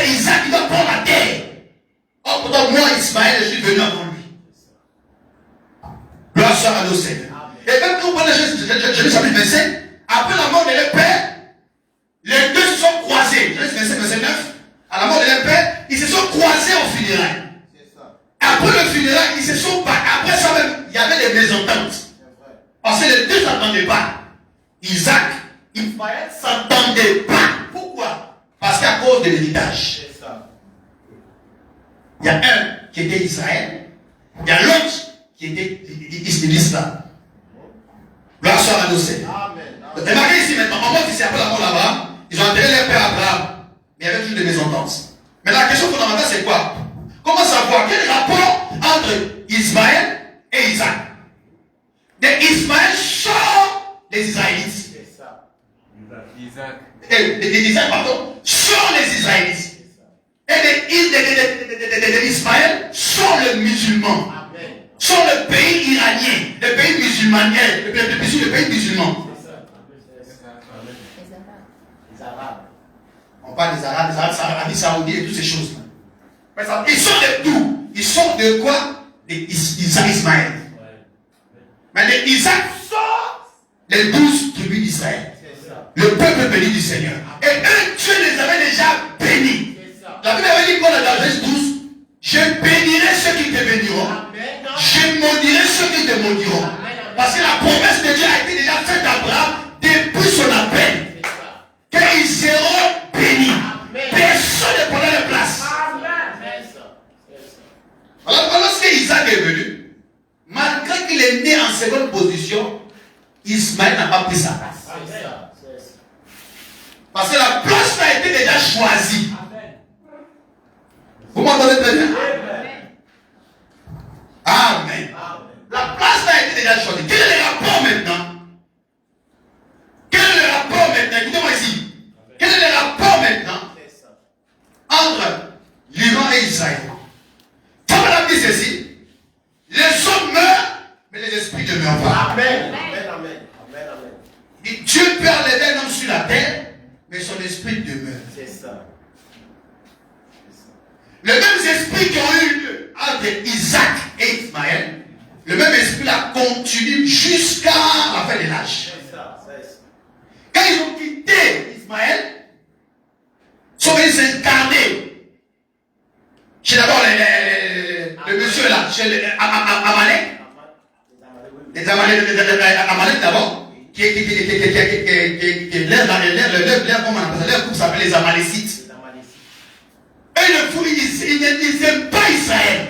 c'est Isaac qui doit prendre la terre. Oh, pourtant, moi, Ismaël, je suis venu avant lui. Gloire soit à nos Seigneur. Et même quand vous prenez Genèse chapitre 27, après la mort de leur père, les deux se sont croisés. Genèse 27, verset 9. À la mort de leur père, ils se sont croisés au funérailles. Après le funérail, ils se sont pas. Après ça même, il y avait des mésententes. Parce que les deux ne s'entendaient pas. Isaac, Ismaël ne s'entendaient pas. Pourquoi? Parce qu'à cause de l'héritage. Il y a un qui était Israël, il y a l'autre qui était l'islam. Gloire soit à nos Seigneur. Remarquez ici maintenant, en mode ici après la mort d'Abraham, ils ont enterré leur père Abraham. Mais il y avait toujours des mésententes. Mais la question fondamentale, c'est quoi? Comment savoir quel rapport entre Ismaël et Isaac? Ismaël sort les Israélites. Isaac, pardon, sort les Israélites. Et Ismaël sort le musulman. Sort le pays iranien, le pays musulman, le pays musulman. On parle des Arabes, Arabie Saoudite et toutes ces choses. Ils sont de tout. Ils sont de quoi? Ismaël. Mais Isaac sort les 12 tribus d'Israël. Le peuple béni du Seigneur. Et eux, Dieu les avait déjà bénis. La Bible avait dit quoi dans Genèse 12? Je bénirai ceux qui te béniront. Je maudirai ceux qui te maudiront. Parce que la promesse de Dieu a été déjà faite à Abraham depuis son appel. Qu'ils seront bénis. Personne ne prendra leur place. Alors, lorsque Isaac est venu, malgré qu'il est né en seconde position, Ismaël n'a pas pris sa place. Parce que la place a été déjà choisie. Vous m'entendez très bien? Amen. La place a été déjà choisie. Quel est le rapport maintenant? Quel est le rapport maintenant? Écoutez-moi ici. Quel est le rapport maintenant entre l'Iran et Israël? Comme on a dit ceci, les hommes meurent, mais les esprits ne meurent pas. Amen. Dieu peut enlever un homme sur la terre, mais son esprit demeure. C'est ça. Les mêmes esprits qui ont eu lieu entre Isaac et Ismaël, le même esprit là continue jusqu'à la fin de l'âge. Quand ils ont quitté Ismaël, ils sont venus s'incarner chez d'abord le monsieur là, chez Amalek. Les Amalek d'abord, qui est l'air, comment on appelle ça, l'air groupe s'appelle les Amalécites. Ils n'aiment pas Israël.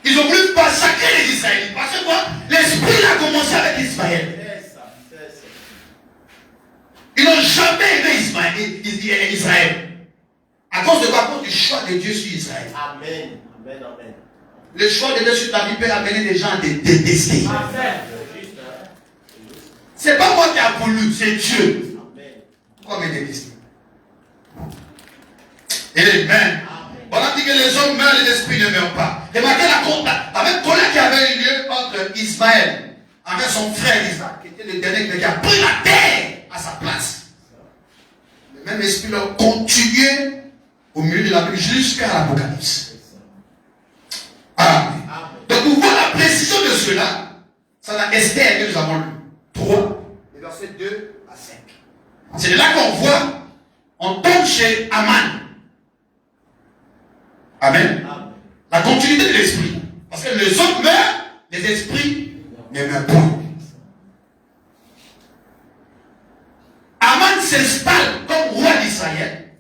Ils ont voulu massacrer les Israélites. Parce que quoi? L'esprit a commencé avec Ismaël. Ils n'ont jamais aimé Israël. À cause de quoi? À cause du choix de Dieu sur Israël. Amen. Le choix de Dieu sur ta vie peut amener des gens à te détester. C'est pas moi qui a voulu, c'est Dieu. Pourquoi me détester? Amen. Voilà dit que les hommes meurent, les esprits ne meurent pas. Remarquez la même colère qui avait eu lieu entre Ismaël avec son frère Isaac, qui était le dernier qui a pris la terre à sa place. Le même esprit leur continuait au milieu de la Bible jusqu'à l'Apocalypse. Amen. Donc nous voyons la précision de cela. Ça dans Esther que nous avons lu. 3, les versets 2 à 5. C'est de là qu'on voit, on tombe chez Aman. Amen. La continuité de l'esprit. Parce que les autres meurent, les esprits ne meurent pas. Aman s'installe comme roi d'Israël.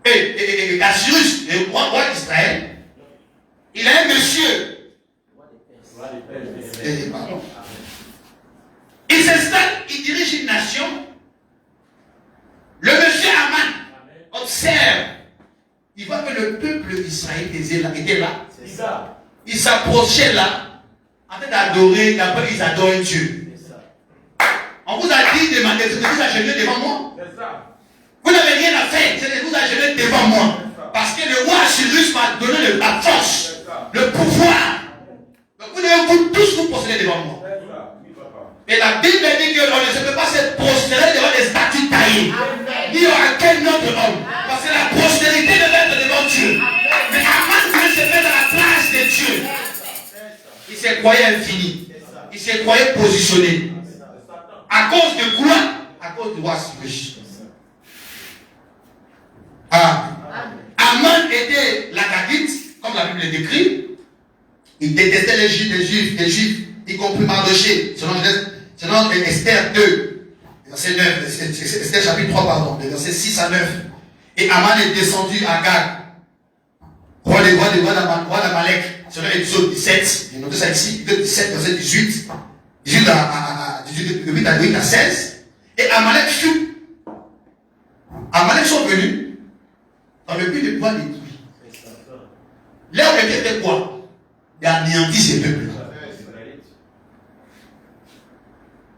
Et Assyrus, le roi d'Israël, il a un monsieur. Il s'installe, il dirige une nation. Le monsieur Aman observe. Il voit que le peuple d'Israël était là. Il s'approchait là, en train d'adorer, d'après ils adorent Dieu. On vous a dit de vous agenouiller devant moi. Vous n'avez rien à faire, c'est de vous agenouiller devant moi. Parce que le roi Assyrus m'a donné la force, le pouvoir. Donc vous devez vous tous vous prosterner devant moi. Et la Bible dit qu'on ne peut pas se prosterner devant des statues taillées. ni aucun autre homme. Parce que la postérité devait être devant Dieu. Mais Aman voulait se mettre à la place de Dieu. Il se croyait infini. Il se croyait positionné. À cause de quoi? À cause du roi riche. Aman était l'Agagite, comme la Bible le décrit. Il détestait les Juifs, y compris Mardoché, selon Esther 2, verset 9, Esther chapitre 3, pardon, verset 6 à 9. Et Aman est descendu à Gag, roi d'Amalek, selon Exode 17, j'ai noté ça ici, 17, verset 18, 18 à 8 à 16. Et Amalek sont venus dans le but de pouvoir détruire. Leur objectif était quoi? D'anéantir ces peuples.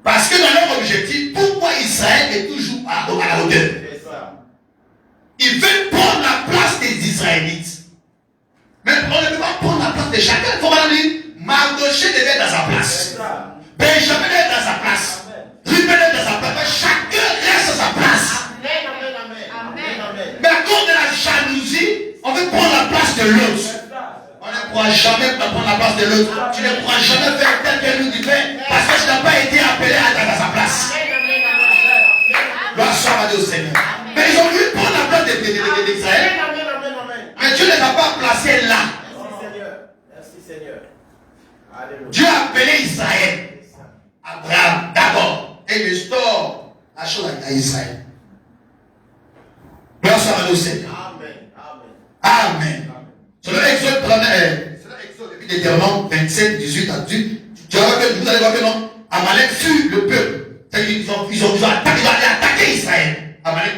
Parce que dans leur objectif, pourquoi Israël est toujours à la hauteur? Ils veulent prendre la place des Israélites. Mais on ne peut pas prendre la place de chacun. Il faut dire, Mardoché devait être dans sa place. Benjamin devait être dans sa place. Ruben devait être dans sa place. Mais chacun reste à sa place. Mais à cause de la jalousie, on veut prendre la place de l'autre. On ne pourra jamais prendre la place de l'autre. Tu ne pourras jamais faire tel que nous dit fait parce que tu n'as pas été appelé à être à sa place. Gloire soit à Dieu, Seigneur. Mais ils ont voulu prendre la place d'Israël. Mais Dieu ne t'a pas placé là. Merci Seigneur. Dieu a appelé Israël. Abraham d'abord. Et il restaure la chose à Israël. Gloire soit à Dieu, Seigneur. Amen. Selon Exode, depuis Deutéronome 27, 18 à 18, vous allez voir que non, Amalek fut le peuple. Ils ont attaqué Israël. Amalek,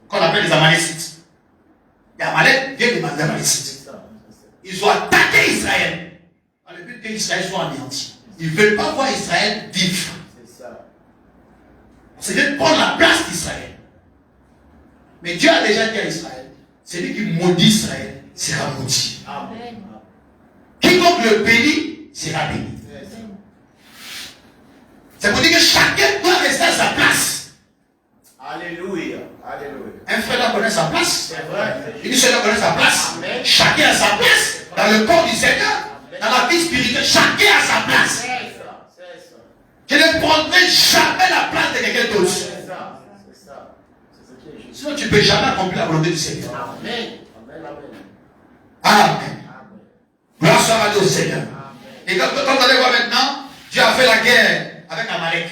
qu'on appelle les Amalécites. Et Amalek vient des Amalécites. Ils ont attaqué Israël. Dans le but que Israël soit anéanti. Ils ne veulent pas voir Israël vivre. C'est de prendre la place d'Israël. Mais Dieu a déjà dit à Israël, celui qui maudit Israël sera maudit. Amen. Quiconque le bénit sera béni. C'est pour dire que chacun doit rester à sa place. Alléluia. Alléluia. Un frère doit connaître sa place. C'est vrai. Une seule doit connaître sa place. Amen. Chacun a sa place. Dans le corps du Seigneur, dans la vie spirituelle, chacun a sa place. C'est ça. C'est ça. Je ne prendrai jamais la place de quelqu'un d'autre. C'est ça. C'est ça. C'est ce qui est juste. Sinon, tu ne peux jamais accomplir la volonté du Seigneur. Amen. Amen. Amen. Gloire soit à Dieu au Seigneur. Et quand vous allez voir maintenant, Dieu a fait la guerre avec Amalek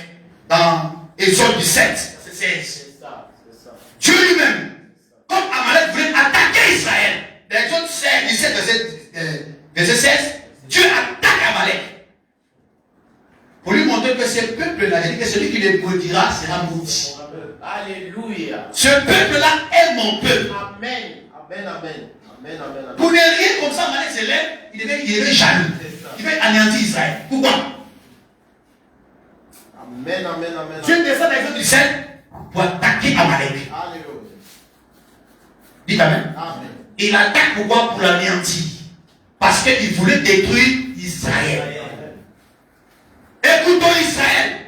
dans Exode 17, verset 16. C'est ça. C'est ça. Dieu lui-même, comme Amalek voulait attaquer Israël, dans Exode 17, verset 16, Dieu attaque Amalek. Pour lui montrer que ce peuple-là, il dit que celui qui les maudira sera maudit. Alléluia. Ce peuple-là est mon peuple. Amen. Amen. Amen. Amen. Amen. Pour ne rien comme ça, Amalek se lève, il devait jaloux. Il veut anéantir Israël. Pourquoi? Amen. Amen. Amen. Dieu descend dans Exode 17 pour attaquer Amalek. Alléluia. Dites Amen. Amen. Il attaque pourquoi? Pour l'anéantir. Parce qu'il voulait détruire Israël. Écoutons Israël.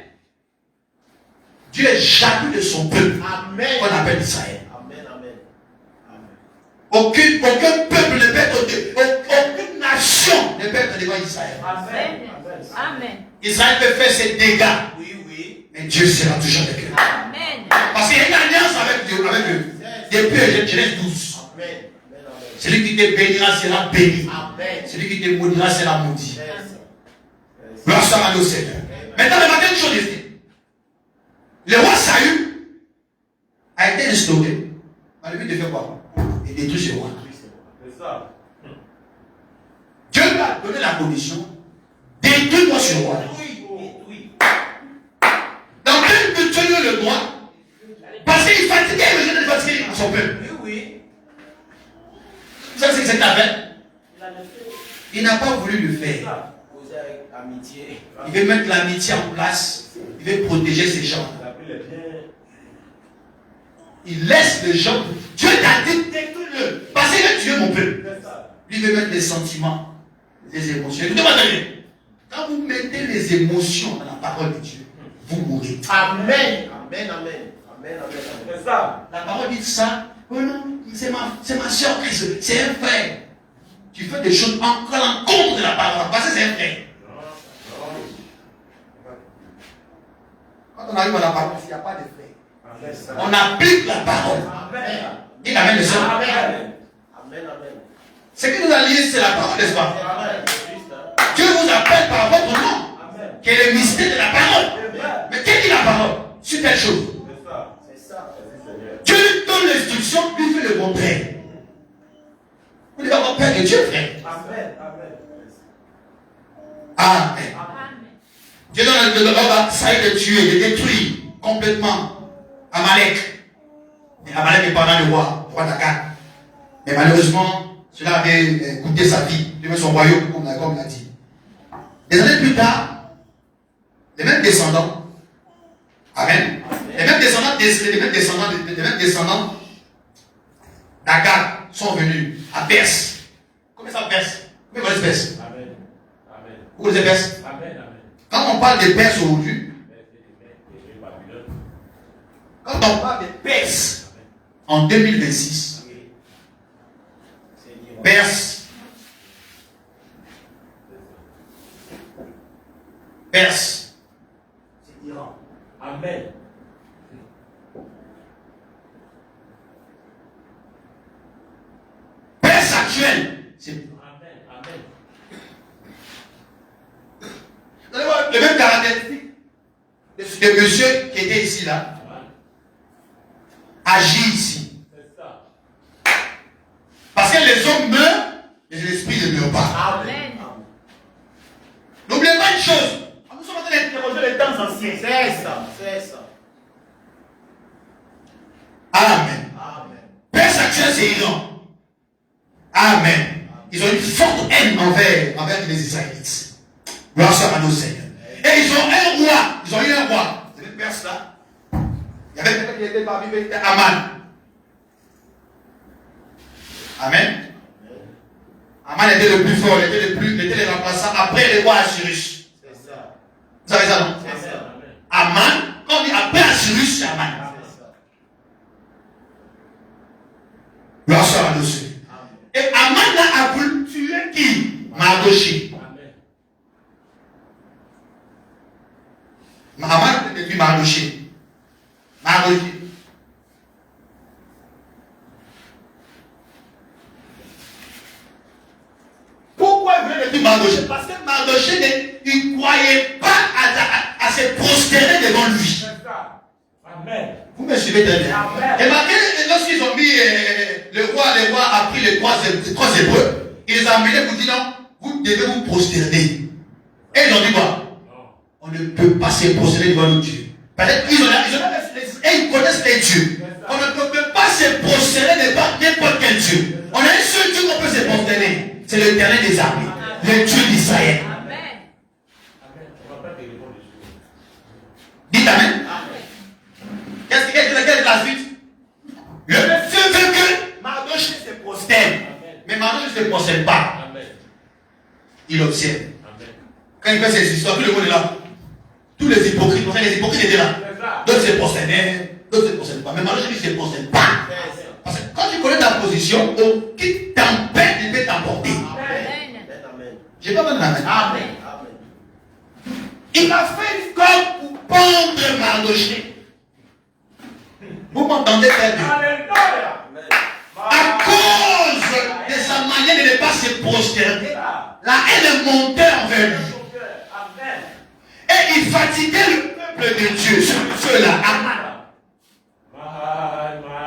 Dieu est jaloux de son peuple. Amen. Qu'on appelle Israël. Amen. Amen. Amen. Aucun peuple ne peut être, aucune nation ne peut être devant Israël. Amen. Amen. Israël peut faire ses dégâts. Oui, oui. Mais Dieu sera toujours avec eux. Amen. Parce qu'il y a une alliance avec Dieu, avec eux. Depuis Genèse 12. Amen. Amen. Celui qui te bénira sera béni. Amen. Celui qui te maudira sera maudit. Yes. Gloire soit à Dieu, Seigneur. Maintenant, le matin, une chose ici. Le roi Saül a été instauré. Dans le but de faire quoi? Et détruire ce roi. C'est ça. Dieu lui a donné la condition. Détruis-moi ce roi. Oui, oui. Dans quel but tu as le droit? Parce qu'il fatiguait le jeune de fatiguer son peuple. Oui, oui. Vous savez ce que c'est fait? Il n'a pas voulu le faire. Poser avec amitié. Il veut mettre l'amitié en place. Il veut protéger ses gens. Il laisse les gens. Dieu t'a dit détruis-le. Parce qu'il veut tuer mon peuple. Lui veut mettre les sentiments, les émotions. Écoutez-moi bien. Quand vous mettez les émotions dans la parole de Dieu, vous mourrez. Amen. Amen. Amen. C'est ça. La parole dit ça. Oh non, c'est ma soeur Christ, c'est un frère. Tu fais des choses encore en contre de la parole, parce que c'est un frère. Quand on arrive à la parole, il n'y a pas de frère. On applique la parole. Dis amen, le Seigneur. Amen. Ce qui nous a liés, c'est la parole, n'est-ce pas? Dieu vous appelle par votre nom, qui est le mystère de la parole. Mais qu'est-ce dit la parole? Sur telle chose. Dieu lui donne l'instruction, lui fait le contraire. Vous devez avoir peur de Dieu, frère. Amen. Dieu donne l'ordre, ça a été tué, de détruire complètement Amalek. Mais Amalek est pendant le roi d'Akan. Mais malheureusement, cela avait coûté sa vie, de son royaume, comme l'a dit. Des années plus tard, les mêmes descendants, amen, les mêmes descendants d'Akan sont venus à Perse. Comment ça, Perse? Vous connaissez Perse? Vous connaissez Perse? Quand on parle de Perse aujourd'hui, quand on parle de Perse en 2026, Perse, c'est Iran. Amen. Perse actuel, c'est Amen. vous allez voir le même caractéristique de monsieur qui était ici là, agit ici. C'est ça. Parce que les hommes meurent, mais l'esprit ne meurt pas. Amen. N'oubliez pas une chose. Nous sommes en train d'interroger les temps anciens. C'est ça. Amen. Perse actuel, c'est Iran. Amen. Ils ont une forte haine envers les Israélites. Gloire soit à nos Seigneurs. Et ils ont un roi. Ils ont eu un roi. Vous savez, Perse là. Il y avait quelqu'un qui était parmi eux, c'était Aman. Amen. Aman était le plus fort, il était le remplaçant après le roi Assyrus. C'est ça. Vous savez ça, non? C'est ça. Aman, quand on dit après Assyrus, c'est Aman. Gloire soit à nos Seigneurs. Et Aman a voulu tuer qui? Mardoché. Aman était tué Mardoché. Pourquoi il voulait tuer Mardoché? Parce que Mardoché ne croyait pas à se prosterner devant lui. C'est ça. Amen. Vous me suivez très bien. Amen. Et malgré lorsqu'ils ont mis le roi a pris les trois hébreux, il les a amenés pour dire non, vous devez vous prosterner. Et ils ont dit quoi? On ne peut pas se prosterner devant nos dieux. Parce qu'ils ils connaissent les dieux. On ne peut pas se prosterner devant n'importe quel dieu. On a un seul Dieu qu'on peut se prosterner. C'est l'Éternel des armées, le Dieu d'Israël. Amen. Dites Amen. Qu'est-ce qu'il y a de la suite? Le monsieur veut que Mardoché se prosterne. Mais Mardoché ne se prosterne pas. Il observe. Quand il fait ses histoires, tout le monde est là. Tous les hypocrites étaient là. D'autres se prosternaient, d'autres ne se prosternent pas. Mais Mardoché ne se prosterne pas. Parce que quand tu connais ta position, aucune tempête ne peut t'emporter. J'ai pas besoin d'amen. Amen. Il a fait une corde pour pendre Mardoché. Vous m'entendez très bien? Alléluia. À cause de sa manière de ne pas se prosterner, la haine montait envers lui. Amen. Et il fatiguait le peuple de Dieu, ceux-là.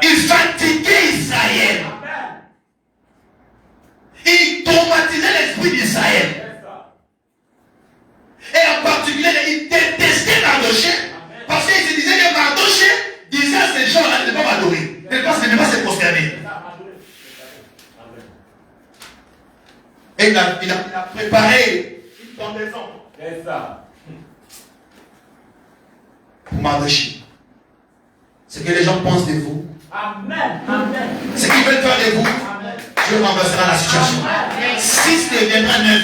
Il fatiguait Israël. Il traumatisait l'esprit d'Israël. Et en particulier, il détestait Mardoché. Parce qu'il se disait que Mardoché disait à ces gens-là de ne pas m'adorer, de ne pas se prosterner. Et il a préparé une pendaison C'est ça. pour Mardoché. Ce que les gens pensent de vous, Amen. ce qu'ils veulent faire de vous, Dieu renversera la situation. 6 deviendra 9.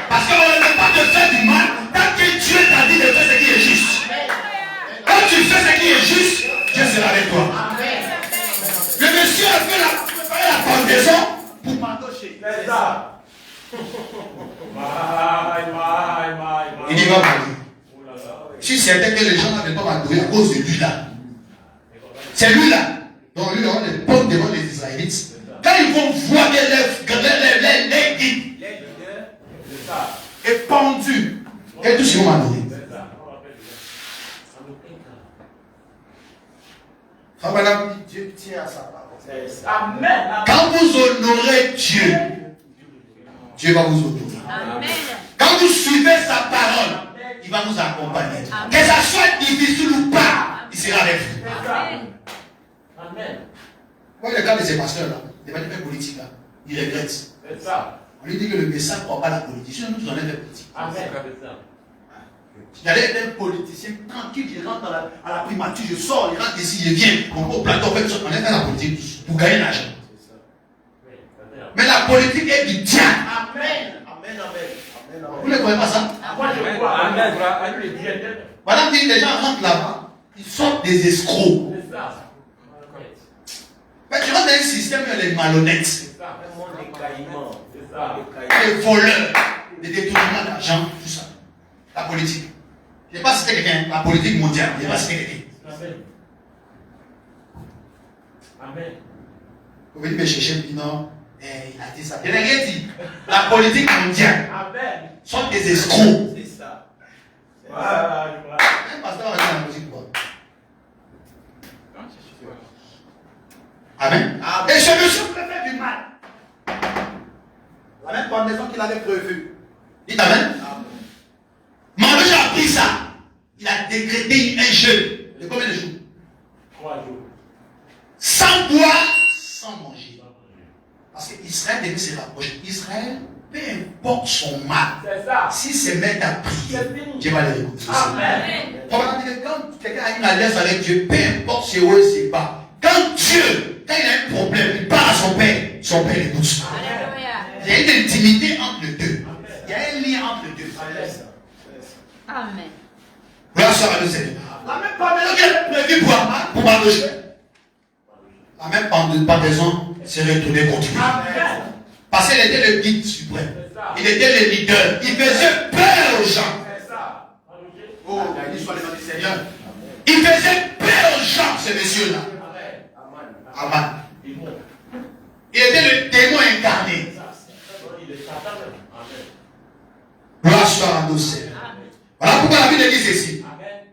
Parce qu'on ne peut pas te faire du mal tant que Dieu t'a dit de faire ce qui est juste. Quand tu fais ce qui est juste, Dieu sera avec toi. Le monsieur a fait la pendaison pour m'endocher. C'est ça. Il dit, va m'adorer. Je suis certain que les gens n'avaient pas m'adorer à cause de lui là. C'est lui là. Donc lui, on les porte devant les Israélites. Quand ils vont voir que les guides est pendu, et tous ils vont m'adorer. Dieu tient à sa parole. Amen. Quand vous honorez Dieu, Dieu va vous honorer. Amen. Quand vous suivez sa parole, il va vous accompagner. Amen. Que ça soit difficile ou pas, il sera avec vous. Amen. Amen. Moi, le cas de ces pasteurs là, les manifestants politiques là, ils regrettent. C'est ça. On lui dit que le message ne croit pas la politique. Sinon, nous, on est des politiques. Amen. J'allais être un politicien tranquille, je rentre à la primature, je sors, il rentre ici, je viens. Au plateau, on est fait la politique pour gagner l'argent. Mais la politique est du diable. Amen. Amen. Amen. Vous ne croyez pas ça? Moi, je crois. Amen. Madame dit, les gens rentrent là-bas, ils sortent des escrocs. C'est ça. Mais tu rentres dans un système où il y a les malhonnêtes, C'est ça. Les caïmans. C'est ça. les voleurs, les détournements d'argent, tout ça. La politique. Je n'ai pas cité quelqu'un, la politique mondiale, je n'ai pas cité quelqu'un. Amen. Amen. Vous venez me chercher, il dit non, il a dit ça. Je n'ai rien dit. La politique mondiale Amen. sont des escrocs. C'est ça. Un pasteur va dire la musique quoi? Amen. Amen. Et ce monsieur préfère du mal. La même pendaison qu'il avait prévue. Dites Amen. Mardochée a pris ça. Il a décrété un jeûne. De combien de jours? 3 jours. Sans boire, sans manger. Parce qu'Israël devait se rapprocher. Israël, peu importe son mal, C'est ça. s'il se met à prier, C'est fini. Dieu va le réconcilier. Amen. Quand quelqu'un a une alliance avec Dieu, peu importe c'est où c'est pas. Quand Dieu, quand il a un problème, il parle à son père l'écoute. Alléluia. Il y a une intimité entre les deux. Il y a un lien entre les deux. Amen. Gloire soit à Dieu, Seigneur. La même pendaison qu'elle avait prévue pour Mardochée. La même pendaison s'est retournée contre lui. Parce qu'il était le guide suprême. Il était le leader. Il faisait peur aux gens. C'est ça. Oh, béni soit le nom du Seigneur. Il faisait peur aux gens, ce monsieur-là. Amen. Amen. Il était le démon incarné. Il est Satan. Amen. Gloire soit à nous, Seigneur. Voilà pourquoi la Bible dit ceci. Amen.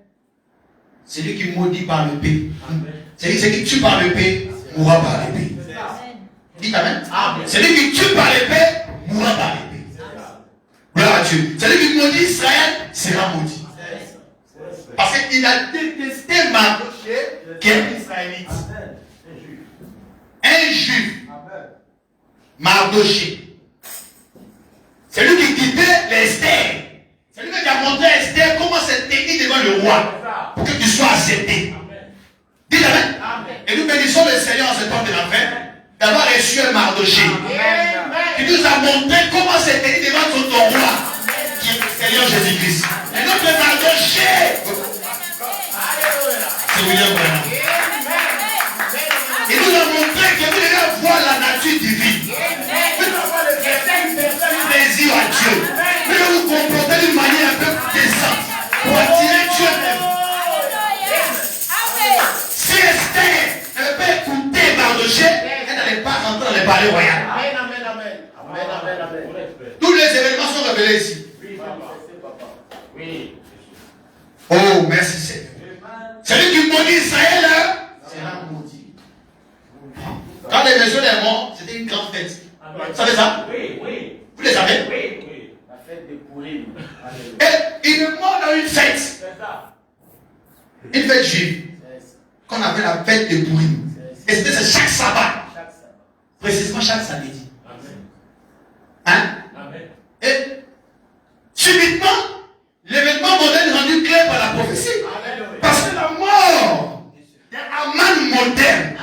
Celui qui maudit par l'épée, Amen. celui qui tue par l'épée, mourra par l'épée. Amen. Dites Amen. Amen. Celui qui tue par l'épée, mourra par l'épée. Gloire à Dieu. Celui qui maudit Israël sera maudit. Parce qu'il a détesté Mardochée, qui est un Israélite. Un juif. Mardochée. C'est lui qui guidait les Esther. C'est lui qui a montré à Esther comment se tenir devant le roi pour que tu sois accepté. Dites Amen. Et nous bénissons le Seigneur en ce temps de la fin d'avoir reçu un Mardochée qui nous a montré comment se tenir devant son roi qui est le Seigneur Jésus-Christ. Et notre Mardochée, c'est William Branham. Il nous a montré que vous devez voir la nature divine. Vous devez avoir le plaisir à Dieu. Vous devez vous comporter d'une manière un peu décente pour attirer Dieu vers vous. Si Esther ne peut écouter Mardochée, elle n'allait pas rentrer dans les palais royaux. Tous les événements sont révélés ici. Oh, merci Seigneur. Celui qui maudit Israël sera maudit. Quand les messieurs sont morts, c'était une grande fête. Vous savez ça? Oui. Vous les savez? Oui. La fête de Pourim. Et il est mort dans une fête. C'est ça. Une fête juive. Qu'on appelle la fête de Pourim. Et c'était chaque sabbat. Précisément chaque samedi. Hein? Et subitement, l'événement moderne est rendu clair par la prophétie. Parce que la mort d'un Aman moderne,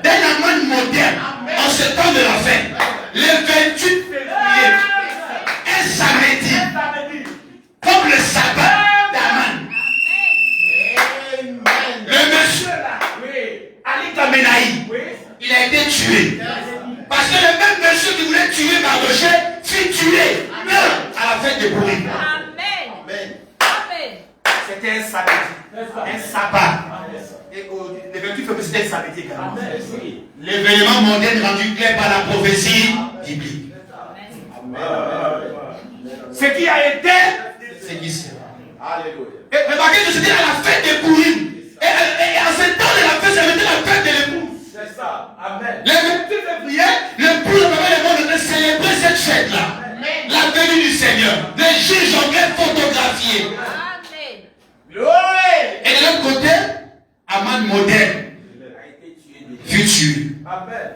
d'un Aman moderne, en ce temps de la fin, le 28 février, un samedi, comme le sabbat d'Aman. Le Kamenaï, il a été tué. Parce que le même monsieur qui voulait tuer Mardochée fut tué. Meurt à la fête de Pourim. Amen. Amen. C'était un samedi. Un sabbat. Et le 28 février, c'était un samedi également. L'événement moderne rendu clair par la prophétie biblique. Ce qui a été, C'est qui sera. alléluia. Et remarquez que c'était à la fête de Pourim. Et en ce temps de la fête, ça était la fête de l'épouse. C'est ça. Amen. Le 28 février, l'épouse avait le monde de célébrer cette fête-là. La venue du Seigneur. Les juges anglais photographiés. Amen. Gloire. Et de l'autre côté, Aman moderne A été tué. fut tué. Amen.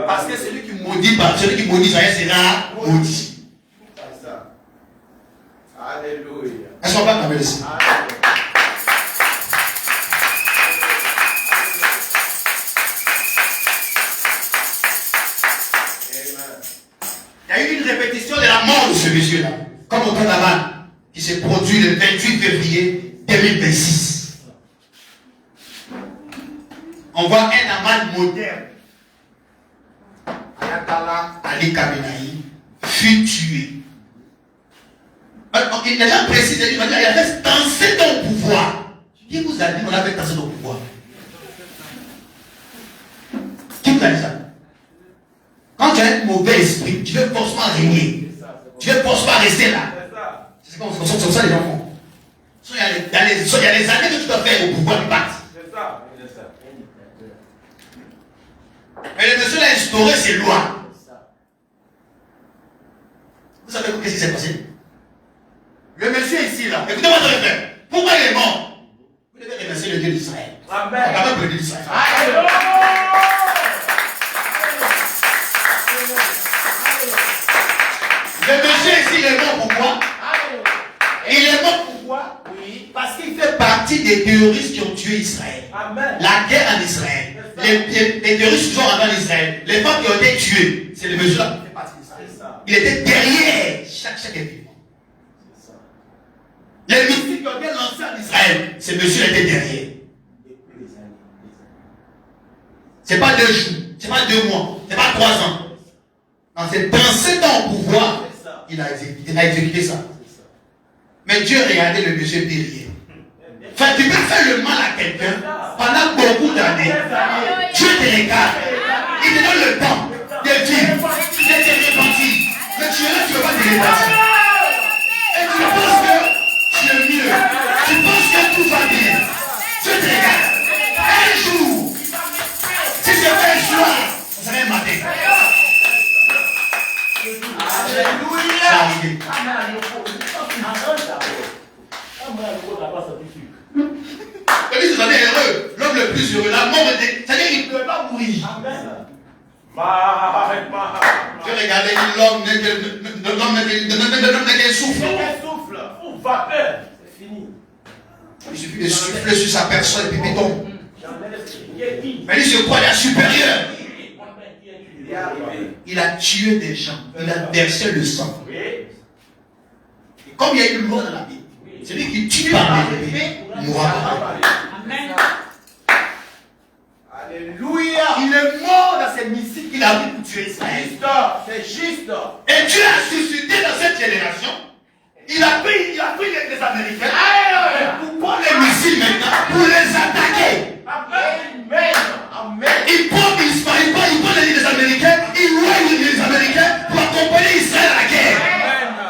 Parce que celui qui maudit Israël sera maudit. C'est ça. Alléluia. Est-ce qu'on va pas ici? Il y a eu une répétition de la mort de ce monsieur-là, comme au temps d'Aman, qui s'est produit le 28 février 2026. On voit un Aman moderne. Ayatollah Ali Khamenei fut tué. Alors, il n'a jamais précisé, il avait dansé dans le pouvoir. Qui vous a dit qu'on avait dansé dans le pouvoir? Qui vous a dit ça? Quand tu as un mauvais esprit, tu veux forcément régner. Tu veux forcément rester là. C'est comme ça les gens font. Il y a les années que tu dois faire au pouvoir du parti. Mais le monsieur a instauré ses lois. Vous savez qu'est-ce qui s'est passé? Le monsieur ici là, écoutez-moi ce que je fais. Pourquoi il est mort? Vous devez remercier le Dieu d'Israël. Amen. On va pas le Dieu d'Israël. Le monsieur ici, il est mort pourquoi? Il est mort pourquoi? Oui. Parce qu'il fait partie des terroristes qui ont tué Israël. Amen. La guerre en Israël. Les terroristes sont en Israël. Les femmes qui ont été tuées, c'est le monsieur là qui fait partie d'Israël. Il était derrière chaque événement. Les missiles qui ont été lancés en Israël, ce monsieur était derrière. C'est pas 2 jours, c'est pas 2 mois, c'est pas 3 ans. C'est dans 7 ans au pouvoir, il a exécuté ça. Mais Dieu regardait le monsieur derrière. Enfin, tu peux faire le mal à quelqu'un pendant beaucoup d'années. Dieu te regarde. Il te donne le temps de vivre, de te repentir. Mais tu es là, tu ne veux pas te repentir. Et tu penses que tu es mieux. Tu penses que tout va bien. Dieu te regarde. Un jour, si c'est pas un soir, ça serait un matin. Alléluia. Et vous allez heureux, l'homme le plus heureux, la mort était. C'est-à-dire qu'il ne pouvait pas mourir. Je regardais l'homme n'est qu'un souffle. C'est fini. Il suffit de souffler sur sa personne et puis il tombe. Mais il se croit supérieur. Il a tué des gens. Il a versé le sang. Et comme il y a une loi dans la Bible, celui qui tue par l'épée mourra par l'épée. Amen. Alléluia. Il est mort dans ces missiles qu'il a pris pour tuer Israël. C'est juste. Et Dieu a suscité dans cette génération. Il a pris les Américains pour prendre les missiles maintenant, pour les attaquer. Amen. Amen. Il prend les Américains, il loue les Américains pour accompagner Israël à la guerre.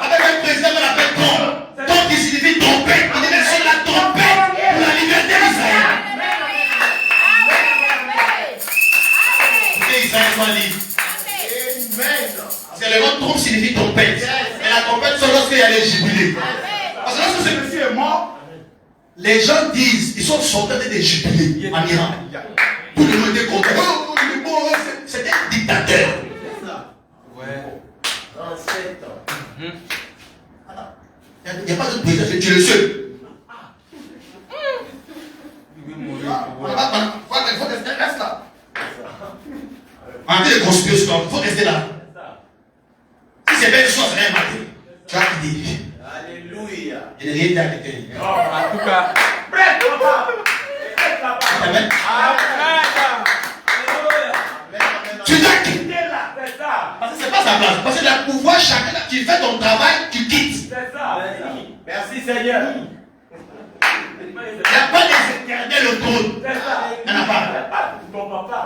Avec un président qu'on appelle Trump. Trump qui signifie trompette. Il est sur la trompette pour la liberté d'Israël. Que Israël soit libre. C'est le mot Trump signifie trompette. Et la trompette, c'est lorsqu'il y a les jubilés. Parce que lorsque ce monsieur est mort, les gens disent, ils sont sortis des jubilés en Iran. Tout le monde était content. Oh, il est bon, c'était un dictateur. Ouais. 37 ans. Il n'y a pas d'autre président, c'est Dieu le seul. Il faut rester là. On a dit les conspirations, il faut rester là. Si c'est belle chose, c'est un matin. Tu vas quitter. Alléluia. Il n'est rien dit à quelqu'un. En tout cas, Prête, papa. Amen. Tu dois quitter là. Parce que c'est pas sa place. Parce que le pouvoir, chacun, tu fais ton travail, tu quittes. C'est ça. Merci Seigneur. Il n'y a pas des éternels au trône. Il n'y en a pas. Ton papa.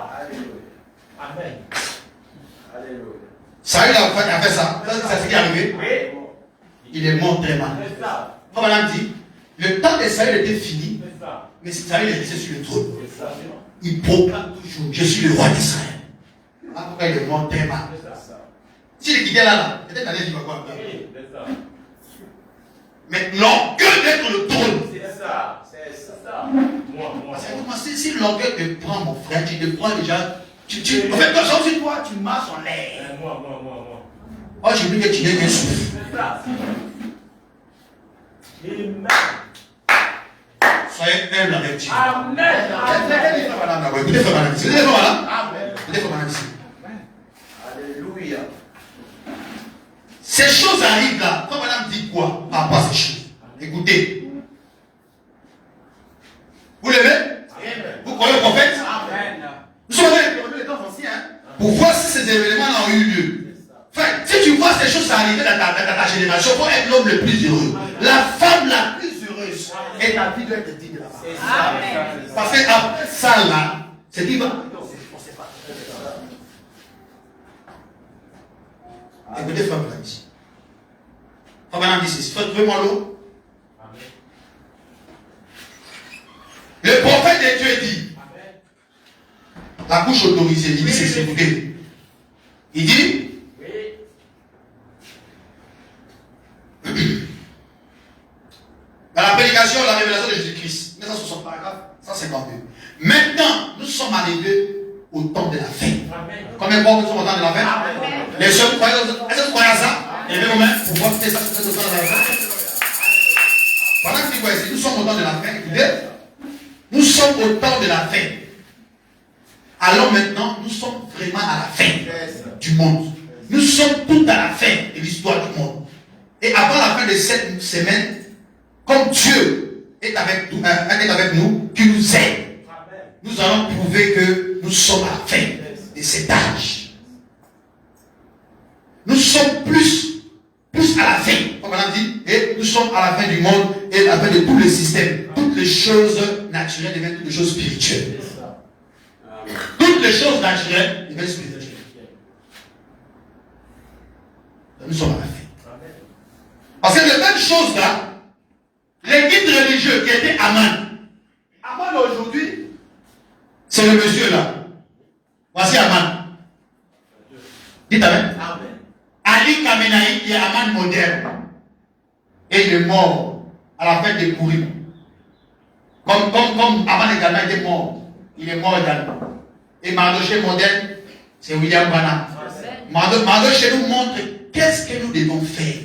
Amen. Alléluia. Saül a fait ça. C'est ce qui est arrivé. Oui. Il est mort très mal. C'est ça. Comme madame dit, le temps de Saül était fini. C'est ça. Mais Saül est resté sur le trône. C'est ça. Il proclame toujours, je suis le roi d'Israël. Voilà pourquoi il est mort très mal. C'est ça. S'il quittait là, peut-être d'aller vivre quoi. Oui, c'est ça. Mais l'orgueil d'être le trône. C'est ça. C'est ça. Moi. Parce que si l'orgueil te prend, mon frère, tu te prends déjà. En fait, quand sur toi, tu marches en l'air. Moi. Oh, j'ai vu que tu n'es qu'un souffle. C'est ça. Amen. Soyez humble avec Dieu. Amen. Écoutez, madame, écoutez, madame. Écoutez, madame. Amen. Écoutez, madame. Alléluia. Ces choses arrivent là. Quand madame dit quoi par rapport à ces choses? Écoutez. Vous l'aimez? Vous croyez au prophète? Amen. Nous sommes dans les temps anciens pour voir si ces événements ont eu lieu. Enfin, si tu vois ces choses arriver dans ta génération, il faut être l'homme le plus heureux. La femme la plus heureuse. Et ta vie doit être digne de la femme. Amen. Parce qu'après ça là, c'est qui va. On ne sait pas. Écoutez, frère, ici. Frère, dit ceci. Faites-moi l'eau. Le prophète de Dieu dit. La bouche autorisée, il dit c'est écoutez. Il dit. Dans la prédication, la révélation de Jésus-Christ, 1960 paragraphe 152. Maintenant, nous sommes arrivés au temps de la fin. Combien de fois nous sommes au temps de la fin? Les jeunes croyez, est-ce que vous croyez à ça? Et bien, moment, pour voir que ça, c'est au temps de la fin. Pendant que vous voyez, nous sommes au temps de la fin, écoutez. Nous sommes au temps de la fin. Alors maintenant, nous sommes vraiment à la fin du monde. Nous sommes tout à la fin de l'histoire du monde. Et avant la fin de cette semaine, comme Dieu est avec nous, qui nous aide, nous allons prouver que nous sommes à la fin de cet âge. Nous sommes plus à la fin, comme on a dit, et nous sommes à la fin du monde et à la fin de tous les systèmes. Toutes les choses naturelles deviennent toutes les choses spirituelles. Toutes les choses naturelles deviennent spirituelles. Nous sommes à la fin. Parce que les mêmes choses là, les guides religieux qui étaient Aman aujourd'hui, c'est le monsieur là. Voici Aman. Dites Amen. Ali Khamenei qui est Aman moderne. Et il est mort à la fin des Pourim. Comme Aman également était mort. Il est mort également. Et Mardoché moderne, c'est William Branham. Mardoché nous montre qu'est-ce que nous devons faire.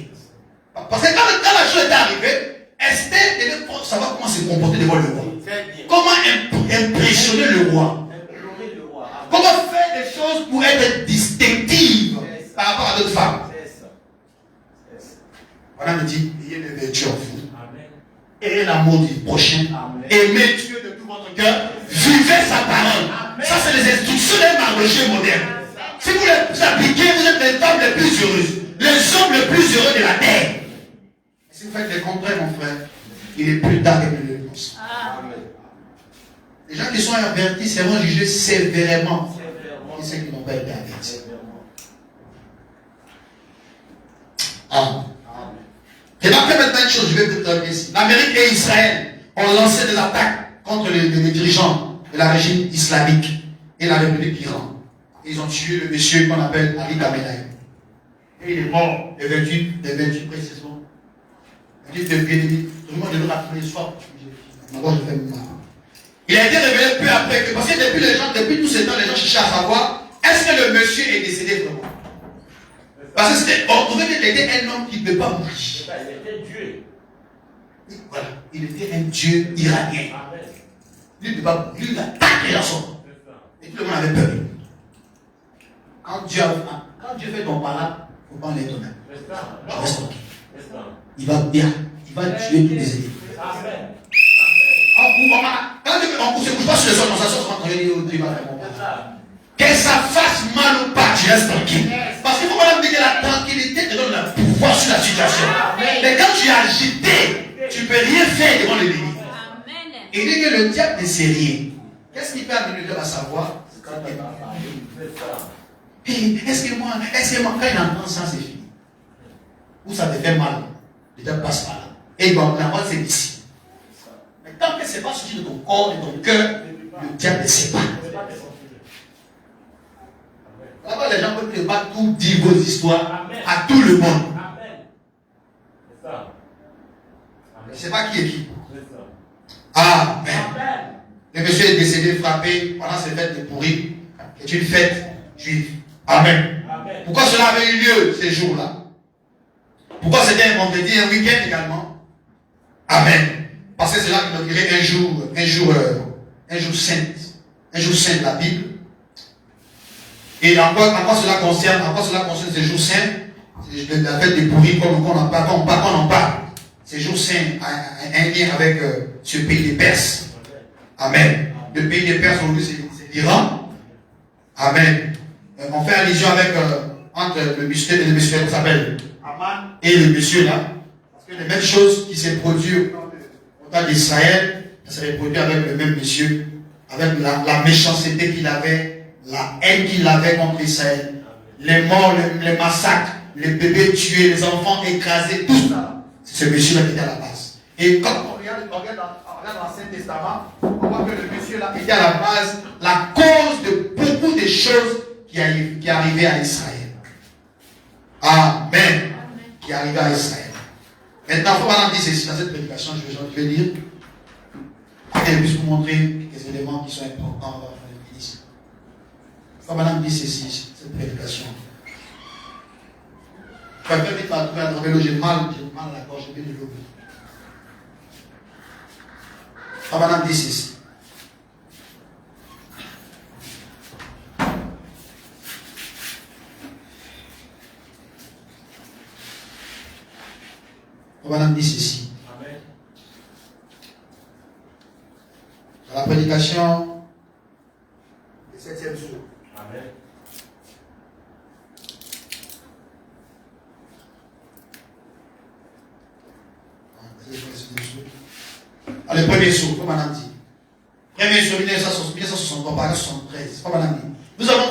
Parce que quand la chose est arrivée, Esther devait savoir comment se comporter devant le roi. Comment impressionner le roi. Comment faire des choses pour être distinctive par rapport à d'autres femmes. Voilà, me dit, ayez les vertus en vous. Ayez l'amour du prochain. Aimez Dieu de tout votre cœur. Vivez sa parole. Ça, c'est les instructions d'un Mardoché moderne. Si vous les appliquez, vous êtes les femmes les plus heureuses. Les hommes les plus heureux de la terre. Si vous faites le contraire, mon frère, il est plus tard que nous le pensons. Les gens qui sont avertis seront jugés sévèrement. Et ceux qui n'ont pas été avertis. Amen. Remarquez maintenant une chose, je vais vous donner ici. L'Amérique et Israël ont lancé des attaques contre les dirigeants de la régime islamique et la République d'Iran. Ils ont tué le monsieur qu'on appelle Ali Khamenei. Et il est mort le 28 précisément. Il dit de bien-aimé. Tout le monde de nous rappeler le soir. Il a été révélé peu après que, parce que depuis tout ce temps, les gens cherchaient à savoir est-ce que le monsieur est décédé vraiment. Parce que c'était ordonné qu'il était un homme qui ne peut pas mourir. Il était Dieu. Voilà, il était un dieu iranien. Lui ne peut pas mourir, il attaque les gens. Et tout le monde avait peur. Quand Dieu fait ton malade, il ne faut pas en être même. Reste tranquille. Il va bien. Il va tuer tous les ennemis. On ne se couche pas sur le sol, on s'assoit sur le sol. Que ça fasse mal ou pas, tu restes tranquille. Parce qu'il faut pas dire que la tranquillité te donne le pouvoir sur la situation. Mais quand tu es agité, tu ne peux rien faire devant l'ennemi. Il dit que le diable ne sait rien. Qu'est-ce qui fait amener le diable à savoir? Est-ce que moi, quand il entend ça, c'est fini? Ou ça te fait mal? Le diable passe par là. Et bon, la voix c'est ici. Mais tant que ce n'est pas sorti de ton corps, de ton cœur, le diable ne sait pas. Là-bas, les gens peuvent pas tout dire vos histoires à tout le monde. Je ne sais pas qui est qui. Amen. Le monsieur est décédé, frappé pendant ces fêtes de pourri. C'est une fête juive. Amen. Pourquoi cela avait eu lieu ces jours-là? Pourquoi c'était un vendredi, un week-end également? Amen. Parce que c'est là qu'il inaugurait un jour saint de la Bible. Et en quoi cela concerne ces jours saints? C'est la fête des pourris, comme on en parle. Ces jours saints a un lien avec ce pays des Perses. Amen. Le pays des Perses aujourd'hui c'est l'Iran. Amen. On fait allusion avec entre le monsieur qui s'appelle Aman et le monsieur là. Parce que les mêmes choses qui s'est produit au temps d'Israël, ça s'est produit avec le même monsieur, avec la méchanceté qu'il avait, la haine qu'il avait contre Israël, les morts, les massacres, les bébés tués, les enfants écrasés, tout ça. C'est ce monsieur-là qui était à la base. Et quand on regarde dans l'Ancien Testament, on voit que le monsieur-là était à la base, la cause de beaucoup de choses qui arrivaient à Israël. Amen. Qui arrivaient à Israël. Maintenant, il faut pas dire ceci dans cette prédication, je vais dire, pour qu'elle puisse vous montrer quelques éléments qui sont importants dans le ministère. Il faut pas dire ceci, cette prédication. Quelqu'un dit à trouver l'eau, j'ai mal à la gorge, j'ai besoin de l'eau. Ah, madame dit ceci. Ah, madame dit ceci. Amen. Dans la prédication du 7e jour. Amen. Le premier saut, comme madame dit. Premier saut, 1963, paragraphe 73. Comme madame dit. Nous avons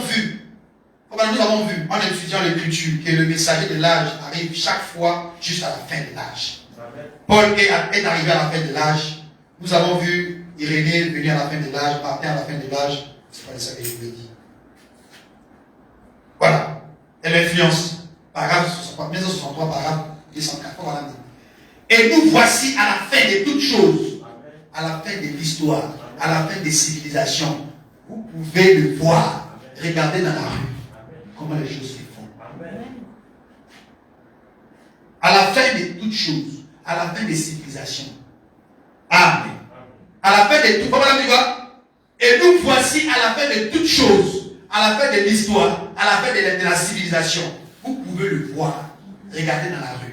vu, en étudiant l'écriture, que le messager de l'âge arrive chaque fois juste à la fin de l'âge. Paul est arrivé à la fin de l'âge. Nous avons vu Irénée venir à la fin de l'âge, Martin à la fin de l'âge. C'est pas ça que je voulais dire. Voilà. Et l'influence. Paragraphe 1963, paragraphe 204. Comme madame dit. Et nous voici à la fin de toutes choses, à la fin de l'histoire, à la fin des civilisations. Vous pouvez le voir, regarder dans la rue, comment les choses se font. À la fin de toutes choses, à la fin des civilisations. Amen. À la fin de tout, comment on dit quoi? Et nous voici à la fin de toutes choses, à la fin de l'histoire, à la fin de la civilisation. Vous pouvez le voir, regarder dans la rue.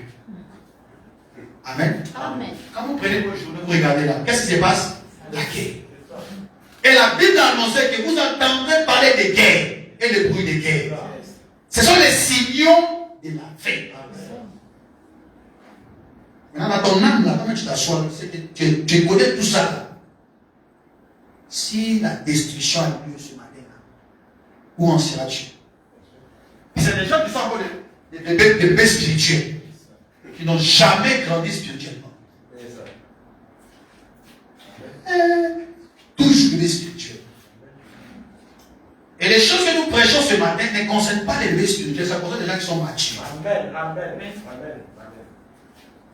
Amen. Amen. Quand vous prenez vos journées, vous regardez là, qu'est-ce qui se passe? La guerre. Et la Bible a annoncé que vous entendrez parler de guerre et le bruit de guerre. Ce sont les signaux de la fin. Maintenant, dans ton âme, là, comment tu t'assois, tu connais tout ça. Là. Si la destruction a lieu ce matin, là, où en seras-tu? C'est des gens qui sont encore des bébés spirituels. Qui n'ont jamais grandi spirituellement. Toujours bébé spirituel. Et les choses que nous prêchons ce matin ne concernent pas les bébés spirituels, ça concerne les gens qui sont matures. Amen.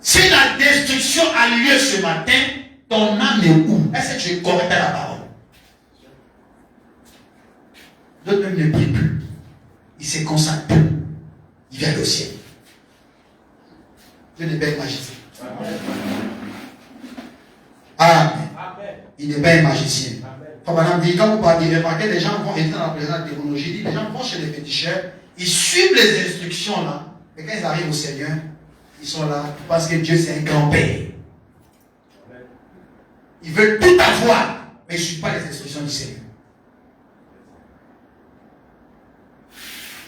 Si la destruction a lieu ce matin, ton âme est où? Est-ce que tu es correct à la parole? D'autres même ne prient plus. Il se consacre plus. Il vient au ciel. Dieu n'est pas un magicien. Amen. Il n'est pas un magicien. Comme madame dit, quand vous parlez, remarquez, les gens vont entrer dans la présence de théologie, les gens vont chez les féticheurs, ils suivent les instructions là, et quand ils arrivent au Seigneur, ils sont là parce que Dieu c'est un grand-père. Ils veulent tout avoir, mais ils ne suivent pas les instructions du Seigneur.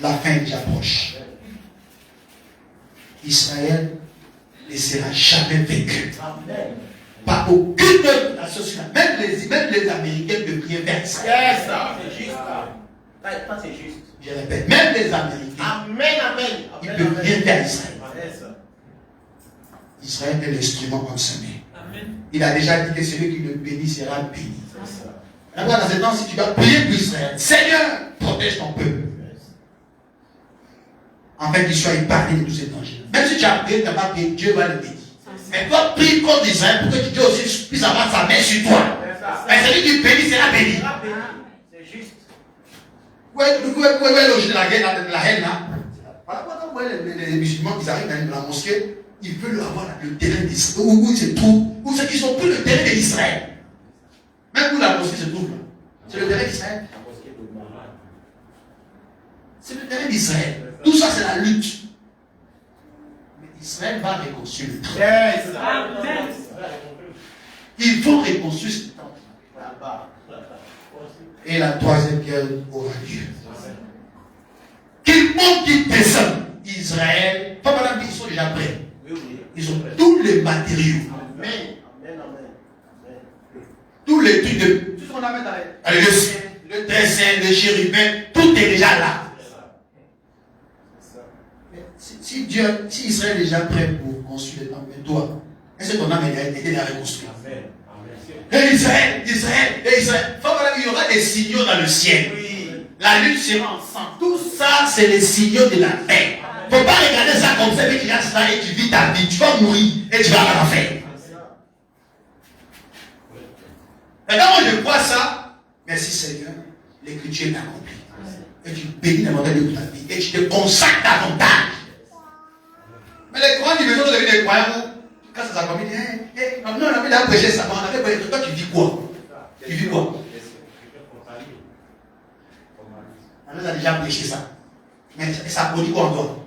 La fin est déjà proche. Israël ne sera jamais vaincu. Pas aucune autre nation sur la même les Américains ne peuvent rien faire Israël. C'est juste. Ça, c'est juste. Je répète, même les Américains, ils ne peuvent rien faire Israël. Israël est l'instrument en sa main. Il a déjà dit que celui qui le bénit sera béni. D'abord, dans ce temps, si tu vas prier pour Israël, Seigneur, protège ton peuple. En fait, qu'il soit épargné de tous ces dangers. Même si tu as prié, tu n'as pas prié, Dieu va le bénir. Mais toi, prie contre Israël pour que Dieu aussi puisse avoir sa main sur toi. Mais celui qui bénit sera béni. C'est juste. Où est l'origine de la guerre, la haine là? Voilà pourquoi les musulmans qui arrivent dans la mosquée, ils veulent avoir le terrain d'Israël. Où ils se trouvent, où ceux qui sont plus le terrain d'Israël. Même où la mosquée se trouve là. C'est le terrain d'Israël. C'est le terrain d'Israël. Tout ça, c'est la lutte. Mais Israël va reconstruire le temple. Ils vont reconstruire ce temple. Et la troisième guerre aura lieu. Qu'il monte, qu'il descend. Israël, pas madame, ils sont déjà prêts. Ils ont tous les matériaux. Tous les trucs de. Tout ce qu'on a mis dans le dessin, le chérubin, tout est déjà là. Si Israël est déjà prêt pour construire le temple, mais toi, est-ce que ton âme a été à reconstruire? Et Israël, il y aura des signaux dans le ciel. La lutte sera ensemble. Tout ça, c'est les signaux de la paix. Il ne faut pas regarder ça comme ça, mais tu restes là et tu vis ta vie. Tu vas mourir et tu vas à l'enfer. Maintenant, moi je crois ça. Merci Seigneur, l'écriture est accomplie. Et tu bénis la montagne de ta vie. Et tu te consacres davantage. Mais les croyants du maison deviennent des croyants. Quand ça s'accomplit, non, on avait déjà prêché ça. On avait prêché. Toi, tu vis quoi? Tu vis quoi? On a déjà prêché ça. Mais ça produit quoi en toi?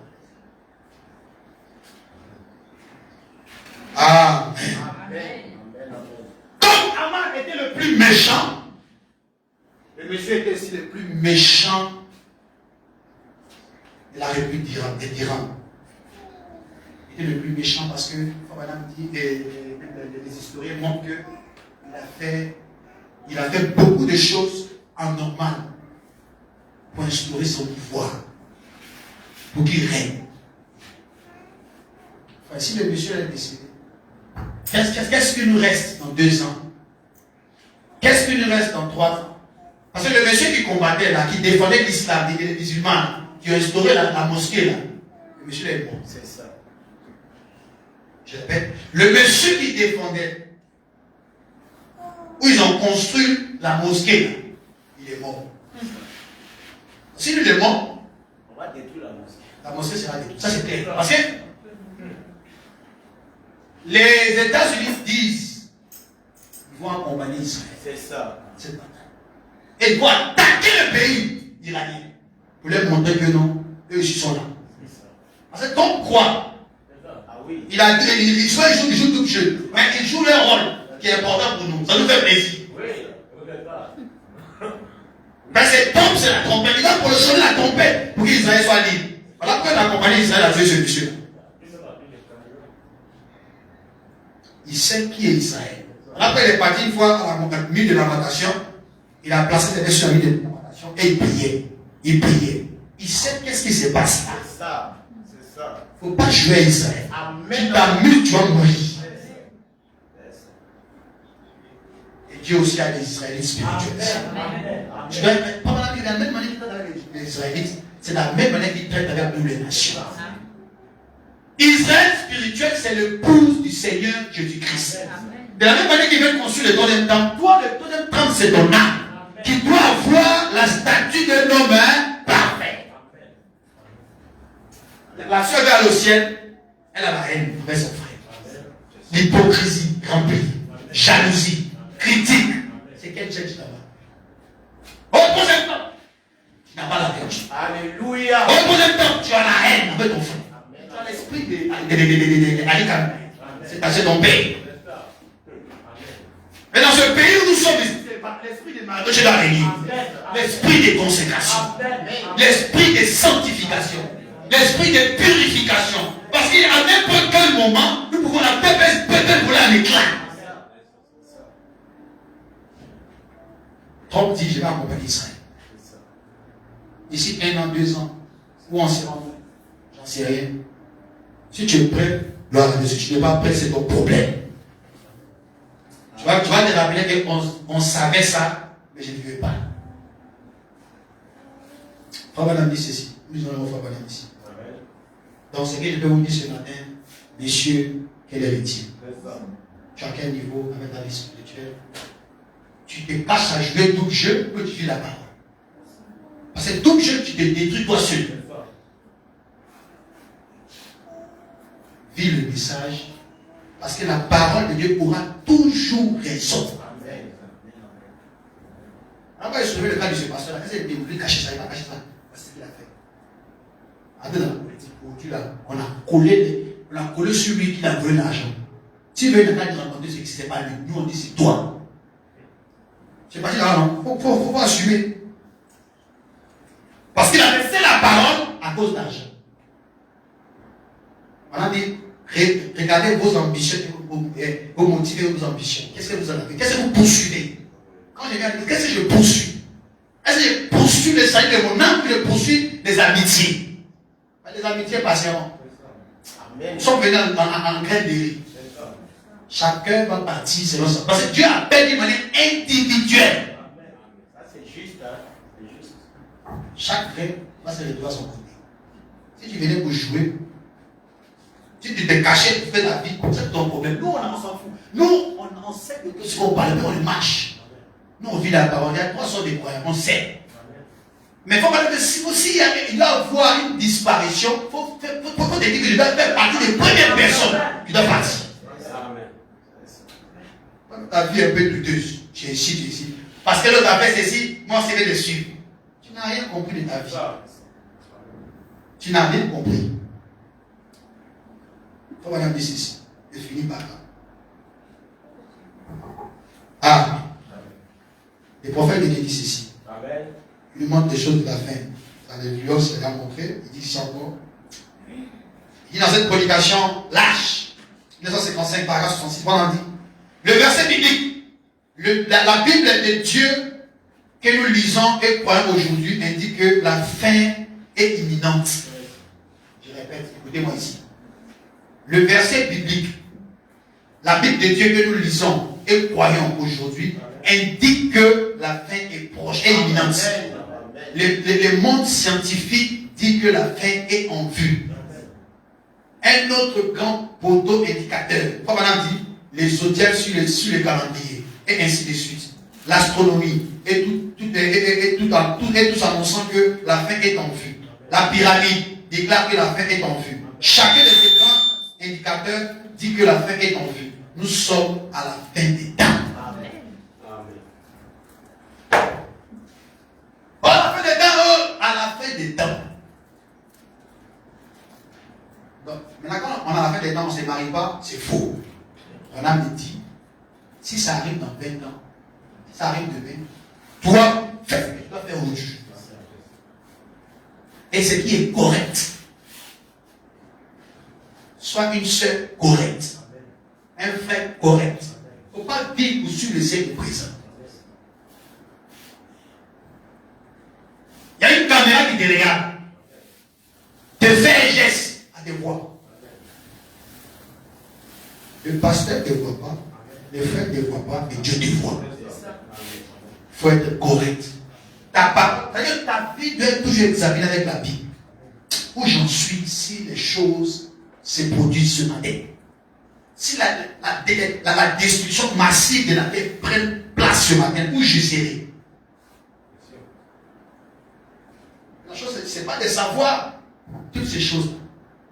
Amen. Comme Aman était le plus méchant, le monsieur était aussi le plus méchant de la République d'Iran. Il était le plus méchant parce que, comme madame dit, les historiens montrent qu'il a fait beaucoup de choses anormales pour instaurer son pouvoir, pour qu'il règne. Enfin, si le monsieur est décédé, qu'est-ce qui nous reste dans 2 ans? Qu'est-ce qui nous reste dans 3 ans? Parce que le monsieur qui combattait là, qui défendait l'islam, les musulmans, qui a instauré la mosquée là, le monsieur est mort. C'est ça. Je répète, le monsieur qui défendait, où ils ont construit la mosquée là, il est mort. Si lui est mort, on va détruire la mosquée. La mosquée sera détruite. Ça c'est clair. Parce que les États-Unis disent qu'ils vont accompagner Israël. C'est ça. Cette bataille. Et ils vont attaquer le pays iranien. Pour leur montrer que non, eux ils sont là. Parce que comme quoi, il joue tout jeu. Mais ils jouent leur rôle qui est important pour nous. Ça nous fait plaisir. Mais c'est tombe, c'est la trompette. Il va positionner la trompette pour qu'Israël soit libre. Voilà pourquoi la compagnie d'Israël a fait ce monsieur. Il sait qui est Israël. Après, il est parti une fois à la nuit de lamentation. Il a placé des sur la nuit de lamentation et il priait. Il priait. Il sait qu'est-ce qui se passe là. C'est ça. C'est ça. Il ne faut pas jouer à Israël. Tu t'amuses, tu vas mourir. Et Dieu aussi a des Israélites spirituels. Je vais pas de la même manière qu'il traite avec les Israélites, c'est la même manière qu'il traite avec nous les nations. Israël spirituel, c'est le pouce du Seigneur Jésus-Christ. De la même manière qu'il veut construire le troisième temple, toi, le troisième temple, c'est ton âme qui doit avoir la statue d'un homme parfait. La soeur va au ciel, elle a la haine envers son frère. L'hypocrisie remplie, jalousie, critique. C'est quel church là-bas? Au troisième temple, tu n'as pas la haine. Alléluia. Au troisième temple, tu as la haine envers ton frère. Tu as l'esprit de c'est ton père. Mais dans ce pays où nous sommes, l'esprit de mariage, je dois réunir. L'esprit de consécration. L'esprit de sanctification. L'esprit de purification. Parce qu'à n'importe quel moment, nous pouvons la peut-être voler un éclat. Trump dit, je vais accompagner Israël. D'ici 1 an, 2 ans, où on se rend, j'en sais rien. Si tu es prêt, gloire à Dieu. Si tu n'es pas prêt, c'est ton problème. Tu vas te rappeler qu'on savait ça, mais je ne veux pas. Frère Banam dit ceci. Nous allons Frère Banam ici. Donc, ce que je peux vous dire ce matin, messieurs, quel héritier? Tu as quel niveau avec ta vie spirituelle? Tu te caches à jouer double jeu que tu vis la parole. Parce que double jeu, tu te détruis toi seul. Vis le message. Parce que la parole de Dieu aura toujours raison. Après, je trouvais le cas de ce pasteur. Il a voulu cacher ça, il va cacher ça. C'est ce qu'il a fait. Après, dans la politique, aujourd'hui, on a collé sur lui qui a volé l'argent. Si veut il n'a pas de raconter ce qui s'est pas lui, nous on dit c'est toi. C'est pas dit là, non. Faut pas assumer. Parce qu'il a laissé la parole à cause d'argent. On a dit, regardez vos ambitions, vos motifs et vos ambitions. Qu'est-ce que vous en avez? Qu'est-ce que vous poursuivez? Quand je viens de dire, qu'est-ce que je poursuis? Est-ce que je poursuis le salut de mon âme ou je poursuis des amitiés? Les amitiés passeront. Nous sommes venus en graine de riz. Chacun va partir selon ça. Parce que Dieu appelle d'une manière individuelle. Ça c'est juste, hein? C'est juste. Chaque graine va se retrouver à son côté. Si tu venais pour jouer, si tu te cachais, tu fais la vie, c'est ton problème. Nous, on s'en fout. Nous, on sait que ce qu'on parle, mais on le marche. Nous, on vit la parole. Il y a 3 sortes de croyants, on sait. Mais il faut pas que si il doit y avoir une disparition, il faut te dire que je dois faire partie des premières personnes qui doivent partir. Ta vie est un peu douteuse. Tu es ici, tu es ici. Parce que l'autre a fait ceci, moi, c'est de suivre. Tu n'as rien compris de ta vie. Tu n'as rien compris. Il faut dire ceci. Je finis par là. Ah. Le prophète il dit ceci. Amen. Il lui montre des choses de la fin. Dans les lieux, c'est là montré. Il dit ça encore. Il dit dans cette prédication lâche, 1955, paragraphe 66, on dit. Le verset biblique, la Bible de Dieu que nous lisons et croyons aujourd'hui indique que la fin est imminente. Je répète, écoutez-moi ici. Le verset biblique, la Bible de Dieu que nous lisons et croyons aujourd'hui indique que la fin est proche, est imminente. Le monde scientifique dit que la fin est en vue. Un autre grand poteau indicateur, comme on a dit, les zodiacs sur les calendriers, et ainsi de suite. L'astronomie, et tout annonçant que la fin est en vue. La pyramide déclare que la fin est en vue. Chacun de ces grands indicateurs dit que la fin est en vue. Nous sommes à la fin des temps. À la fin des temps, à la fin des temps. Donc, maintenant, quand on a la fin des temps, on ne se marie pas, c'est faux. On a dit, si ça arrive dans 20 ans, si ça arrive demain, toi, fais, tu dois faire aujourd'hui. Et ce qui est correct, soit une sœur correcte, un frère correct. Il ne faut pas vivre sur le siècle présent. Il y a une caméra qui te regarde, te fait un geste à te voir. Le pasteur ne te voit pas, les frères ne te voient pas, mais Dieu te voit. Il faut être correct. Ta vie doit être toujours examinée avec la Bible. Où j'en suis si les choses se produisent ce matin. Si la destruction massive de la terre prend place ce matin, où je serai. La chose, ce n'est pas de savoir toutes ces choses.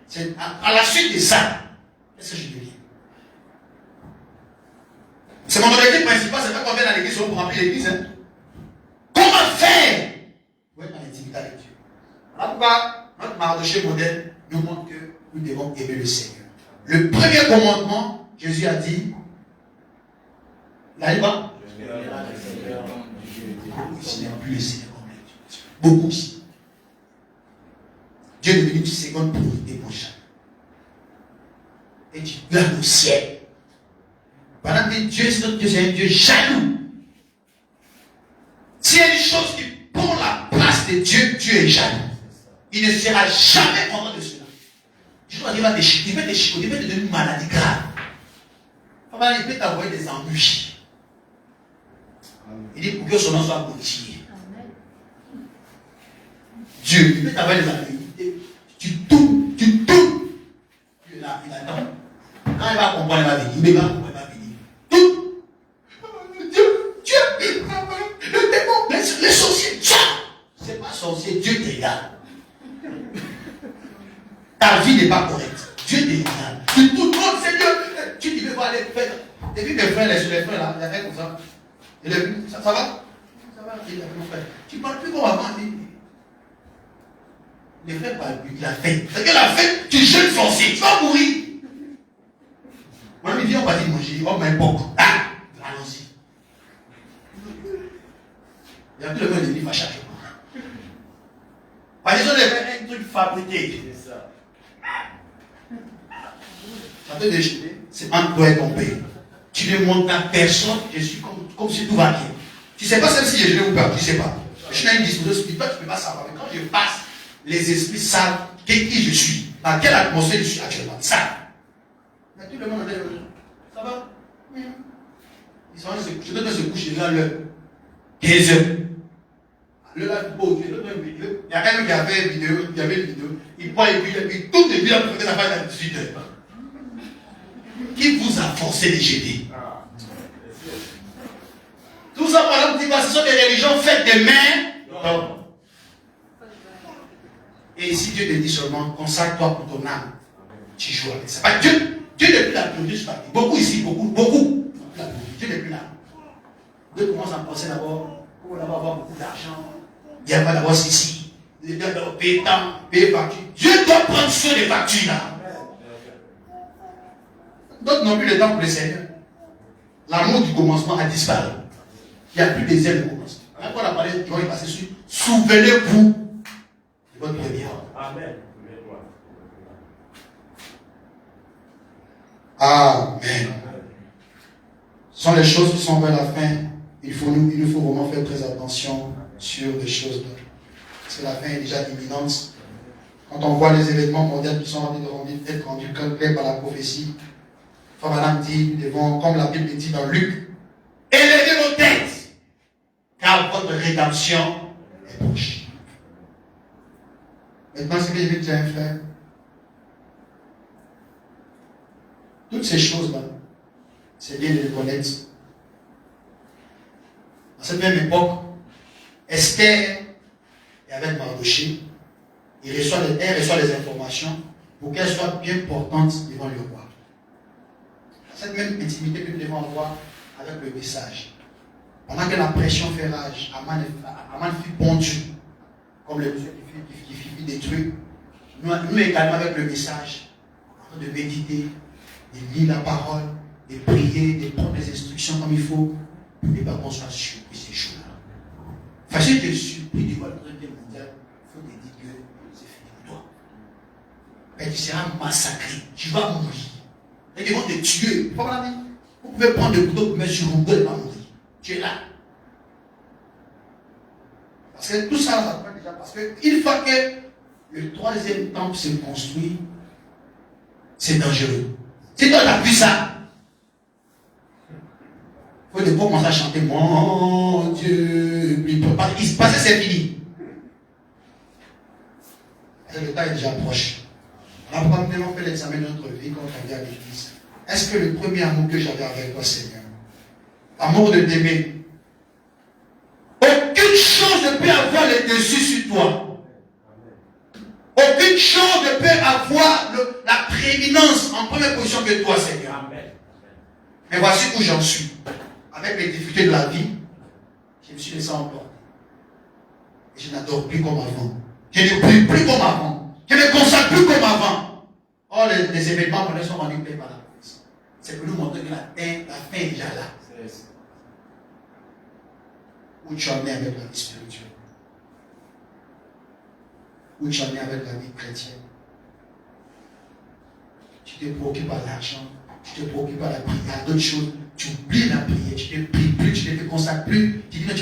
C'est à la suite de ça, qu'est-ce que je deviens? C'est mon objectif principal, c'est pas qu'on vienne à l'église pour remplir l'église. Hein. Comment faire pour être dans l'intimité avec Dieu? Voilà pourquoi notre Mardochée modèle nous montre que nous devons aimer le Seigneur. Le premier commandement, Jésus a dit, là, il va. beaucoup ici n'ont plus le Seigneur comme Dieu. Beaucoup ici. Dieu est devenu une seconde priorité pour chacun. Et tu glanes au ciel. Pendant que Dieu, c'est un Dieu jaloux. S'il y a une chose qui prend la place de Dieu, Dieu est jaloux. Il ne sera jamais content de cela. Je dois dire, il peut te chicoter, il peut te donner une maladie grave. Il peut t'envoyer des embûches. Il dit pour que son nom soit glorifié. Dieu, il peut t'envoyer des embûches. Tu tournes. Il attend. Quand il va comprendre, il va venir. Il va venir. Tout. Dieu, le démon, les sorciers, ça. C'est pas sorcier, Dieu te regarde. Ta vie n'est pas correcte. Dieu te regarde. Tu tournes, non, Seigneur. Tu dis, vais voir les frères. Et puis mes frères, les frères là, il y a fait comme ça. Ça va? Ça va, il a fait mon frère. Tu parles plus comme avant. Les frères parlent plus, il a fait. C'est que la fête, tu jeûnes forcé, tu vas mourir. Moi, il dit, on va dire manger, on m'importe. Ah, allons-y. Il y a tout le monde qui dit, va chaque jour. Parce qu'ils ont un truc fabriqué. C'est ça. Ça te déchirer, c'est entre toi et ton père. Tu ne montres à personne, je suis comme si tout va bien. Tu ne sais pas si je jeûne ou pas, tu ne sais pas. Je suis dans une disposition spirituelle, tu ne peux pas savoir. Mais quand je passe, les esprits savent qui je suis, dans quelle atmosphère je suis actuellement. Ça. Mais tout le monde a dit, ça va? Ils sont je dois se coucher dans l'heure. 15 heures. Le là, il y a quelqu'un qui avait une vidéo, il prend et puis tout le vie, après ça va à 18 heures. Qui vous a forcé de jeter? Tout ça, par exemple, ce sont des religions faites de mains. Non. Et si Dieu te dit seulement, consacre-toi pour ton âme, tu joues avec ça. Pas Dieu n'est plus la priorité sur ta vie. Beaucoup ici, beaucoup. Dieu n'est plus là. Dieu commence à penser d'abord, pour avoir beaucoup d'argent. Il y a pas d'avoir ceci. Il doit d'abord payer temps, payer facture. Dieu doit prendre soin des factures là. D'autres n'ont plus le temps pour le Seigneur. L'amour du commencement a disparu. Il n'y a plus des ailes de commencement. Quand on a parlé, on est passé sur souvenez-vous de votre première. Amen. Amen. Ce sont les choses qui sont vers la fin. Il nous faut vraiment faire très attention sur les choses là. Parce que la fin est déjà imminente. Quand on voit les événements mondiaux qui sont en train d'être rendus clairs par la prophétie, Frère Madame dit, nous devons, comme la Bible dit dans Luc, élevez vos têtes, car votre rédemption est proche. Maintenant, ce que je vais dire, frère, toutes ces choses-là, c'est bien de les connaître. À cette même époque, Esther est avec Mardoché. Elle reçoit les informations pour qu'elles soient bien portantes devant le roi. Cette même intimité que nous devons avoir avec le message. Pendant que la pression fait rage, Aman fut pondu, comme le monsieur qui fut détruit. Nous également avec le message, en train de méditer, de lire la parole, de prier, de prendre les instructions comme il faut, pour ne pas qu'on soit surpris ces choses-là. Facile de surpris du monde mondial, il faut te dire que c'est fini pour toi. Et tu seras massacré, tu vas mourir. Et ils vont te tuer. Vous pouvez prendre le couteau pour mettre sur vous, et pas mourir. Tu es là. Parce que tout ça, ça prend déjà. Parce qu'une fois que le troisième temple se construit, c'est dangereux. Si toi tu as vu ça, il faut d'abord commencer à chanter mon Dieu. Il se passe, c'est fini. Et le temps est déjà proche. Alors, quand nous avons fait l'examen de notre vie, quand on vient à l'église, est-ce que le premier amour que j'avais avec toi, Seigneur, amour de t'aimer, aucune chose ne peut avoir le dessus sur toi. Aucune chose ne peut avoir la prééminence en première position que toi, Seigneur. Mais voici où j'en suis. Avec les difficultés de la vie, je me suis laissé emporter. Et je n'adore plus comme avant. Je ne prie plus comme avant. Je ne consacre plus comme avant. Oh, les événements qu'on sont rendus par la police. C'est pour nous montrer que la fin est déjà là. Où tu en es avec la vie spirituelle? Où tu en es avec la vie chrétienne? Tu te préoccupes par l'argent, tu te préoccupes par la prière, d'autres choses. Tu oublies la prière, tu ne pries plus, tu ne te consacres plus. Tu dis, tu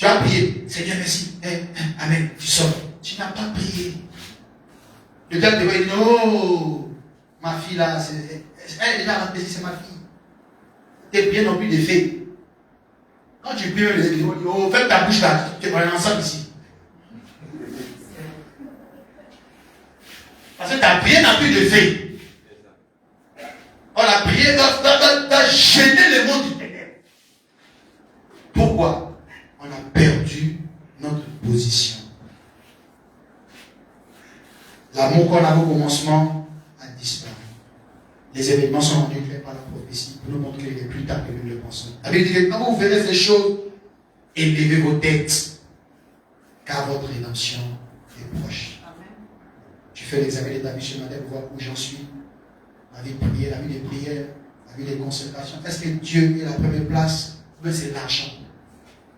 vas prier. Seigneur, merci. Amen. Tu sors. Tu n'as pas prié. Le diable te voit, il dit, oh, ma fille là, elle est déjà rentrée, c'est ma fille. Tu es bien rempli de faits. Quand tu pries, les églises, oh, ferme ta bouche là, tu es ensemble ici. Parce que ta prière n'a plus de faits. Oh, la prière doit gêner le monde du ténèbre. Pourquoi? On a perdu notre position. L'amour qu'on avait au commencement a disparu. Les événements sont rendus clairs par la prophétie pour nous montrer qu'il est plus tard que nous le pensons. La Bible dit que quand vous verrez ces choses, élevez vos têtes, car votre rédemption est proche. Amen. Tu fais l'examen de ta vie ce matin pour voir où j'en suis. La vie de prière, la vie de prière, la vie de consécration. Est-ce que Dieu est à la première place ou bien c'est l'argent?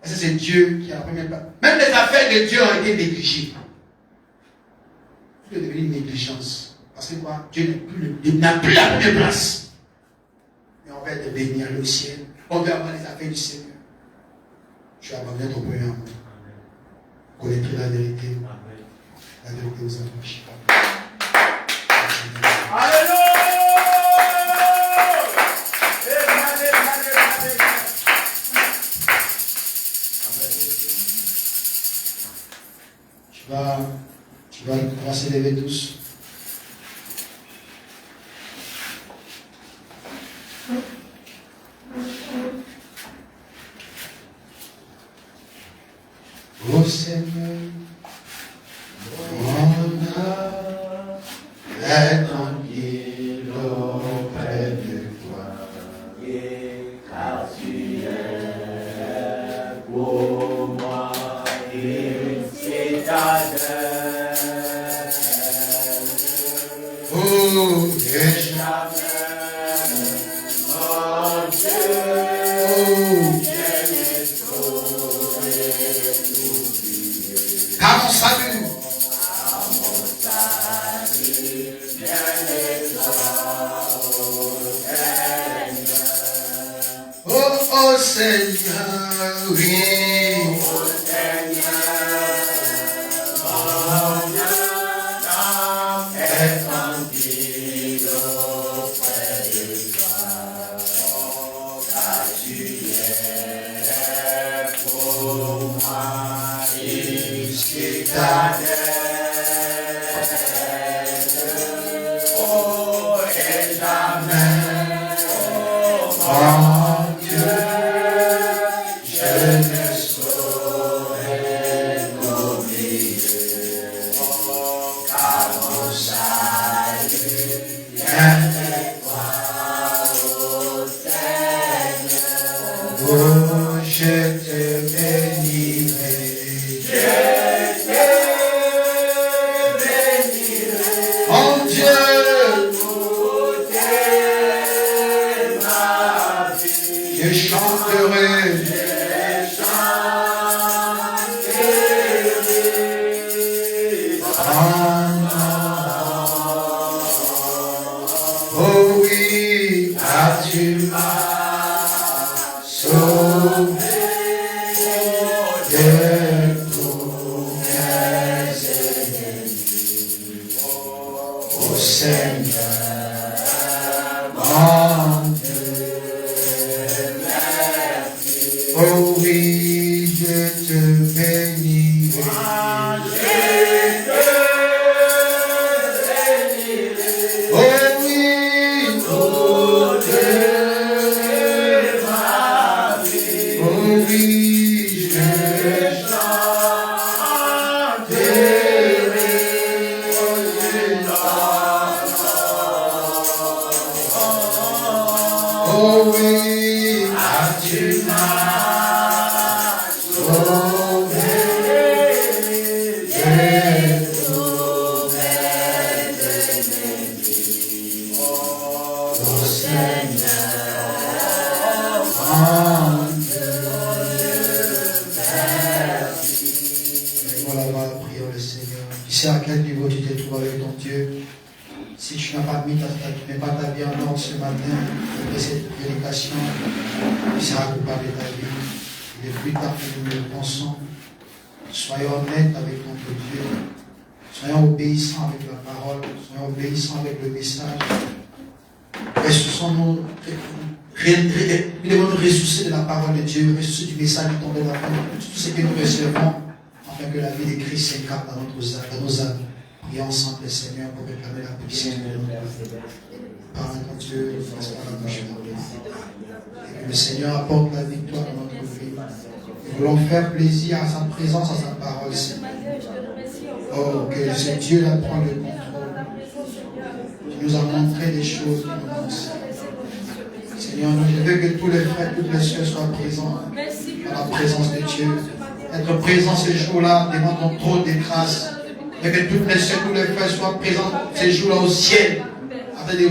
Est-ce que c'est Dieu qui est à la première place? Même les affaires de Dieu ont été négligées. Tout est devenu une négligence. Parce que quoi? Dieu n'a plus la première place. Mais on va être béni au ciel. On veut avoir les affaires du Seigneur. Tu abandonnes ton premier amour. Connaître la vérité. La vérité vous affranchit. Alléluia! On va se lever tous. Oh Seigneur, mon âme est tranquille auprès de toi, car tu es pour moi une citadelle. Oh, et jamais, mon Dieu, je ne saurais t'oublier. À mon salut, bien les oh Seigneur, oui. Oh Seigneur, mon âme est tranquille auprès de toi, car tu es pour moi une citadelle. Oh, et jamais, oh Dieu, je ne saurais t'oublier, car mon salut vient de toi, ô Seigneur. Oh, je te bénirai, je te bénirai, mon Dieu, pour ma vie. Je chanterai, oh oui, car tu m'as sauvé de tous mes ennemis. Oh Seigneur, mon Dieu, merci. Oh oui, je te bénirai. Oh oui, oh oui, je oh oui, car tu m'as sauvé de Voilà, prions le Seigneur. Tu sais à quel niveau tu te trouves avec ton Dieu. Si tu n'as pas mis tu mets pas ta vie en ordre ce matin, après cette prédication, tu seras coupable de ta vie. Il est plus tard que nous le pensons. Soyons honnêtes avec notre Dieu. Soyons obéissants avec la parole. Soyons obéissants avec le message. Ressourçons-nous. Nous devons nous ressourcer de la parole de Dieu, ressourcer du message du temps de la fin, tout ce que nous recevons, afin que la vie de Christ s'écarte dans nos âmes. Prions ensemble le Seigneur pour réclamer la puissance de notre vie. Parle ton Dieu, fasse par la bouche de et que le Seigneur apporte la victoire dans notre vie. Nous voulons faire plaisir à sa présence, à sa parole, Seigneur. Oh, que ce Dieu là prend le contrôle. Tu nous as montré des choses qui nous concernent. Seigneur, je veux que tous les frères, toutes les sœurs soient présents dans la présence de Dieu. Être présents ces jours-là devant ton trône de grâce. Et que toutes les sœurs, tous les frères soient présents ces jours-là au ciel. Afin de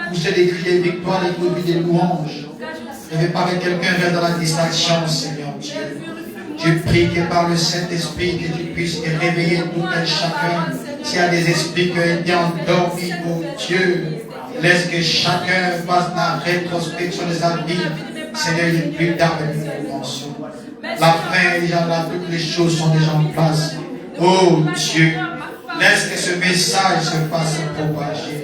pousser des cris de victoire, des cris de louanges. Je ne veux pas que quelqu'un reste dans la distraction, Seigneur Dieu. Je prie que par le Saint-Esprit, que tu puisses réveiller tout un chacun. S'il y a des esprits qui ont été endormis, oh Dieu, laisse que chacun fasse la rétrospection de sa vie. Seigneur, il est plus tard que nous le pensons. La fin est déjà là, toutes les choses sont déjà en place. Oh Dieu, laisse que ce message se fasse propager.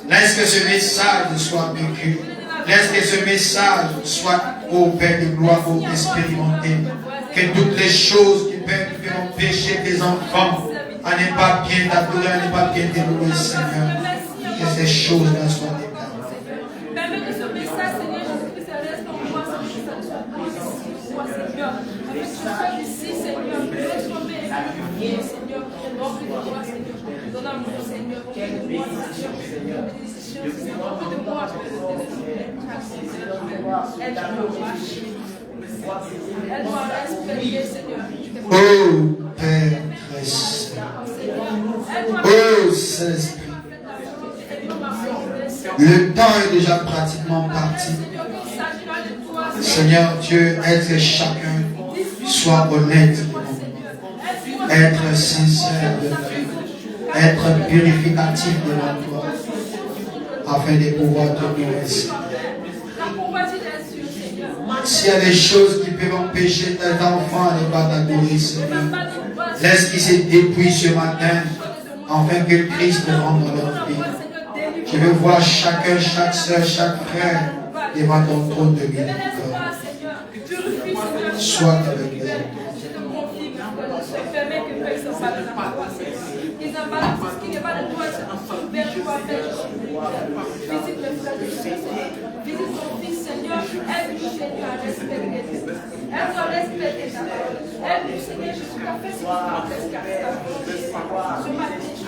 Laisse que ce message soit vécu. Laisse que ce message soit, ô Père de gloire, expérimenté. Que toutes les choses qui peuvent empêcher tes enfants à ne pas bien t'adorer, à ne pas bien t'élouer, Seigneur. Que ces choses-là soient déclarées. Permets que ce message, Seigneur Jésus-Christ, reste en moi, Seigneur. Avec ce soir ici, Seigneur, transformé et purifié, Seigneur. Remplis de moi, Seigneur. Ton amour, Seigneur. Remplis de moi, Seigneur. Remplis de moi, elle doit respecter, Seigneur. Oh Père très saint. Oh Saint-Esprit. Le temps est déjà pratiquement parti. Seigneur Dieu, aide que chacun soit honnête, être sincère, être purificatif devant toi, afin de pouvoir te glorifier. S'il y a des choses qui peuvent empêcher tes enfants à ne pas t'adorer, Seigneur, laisse qu'ils se dépouillent ce matin, afin que Christ rentre dans leur vie. Je veux voir chacun, chaque soeur, chaque frère devant ton trône de miséricorde. Sois avec eux. Visite ton fils, Seigneur, aide-nous, Seigneur, à respecter. Elle doit respecter ta parole. Aide-nous, Seigneur, Jésus, à faire ce qui nous ce matin, je te remercie, Seigneur.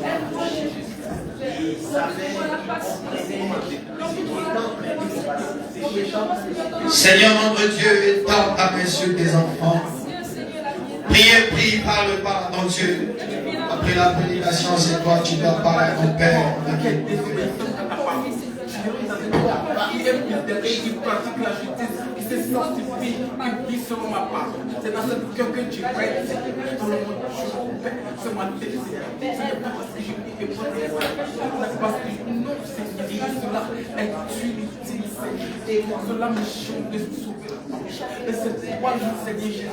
Aide-moi, Jésus. Seigneur notre Dieu, étends ta main sur tes enfants. Prie, parle à ton Dieu. Après la prédication, c'est toi qui dois parler à ton Père. Il est qui pratique la justice, qui se sanctifie, qui vit selon ma part. C'est dans ce cœur que tu règnes, dans le monde ce matin, c'est parce que je prie et pour parce que non, Seigneur, cela est utile, et cela me chante de sauver la marche. Et c'est toi, Seigneur Jésus,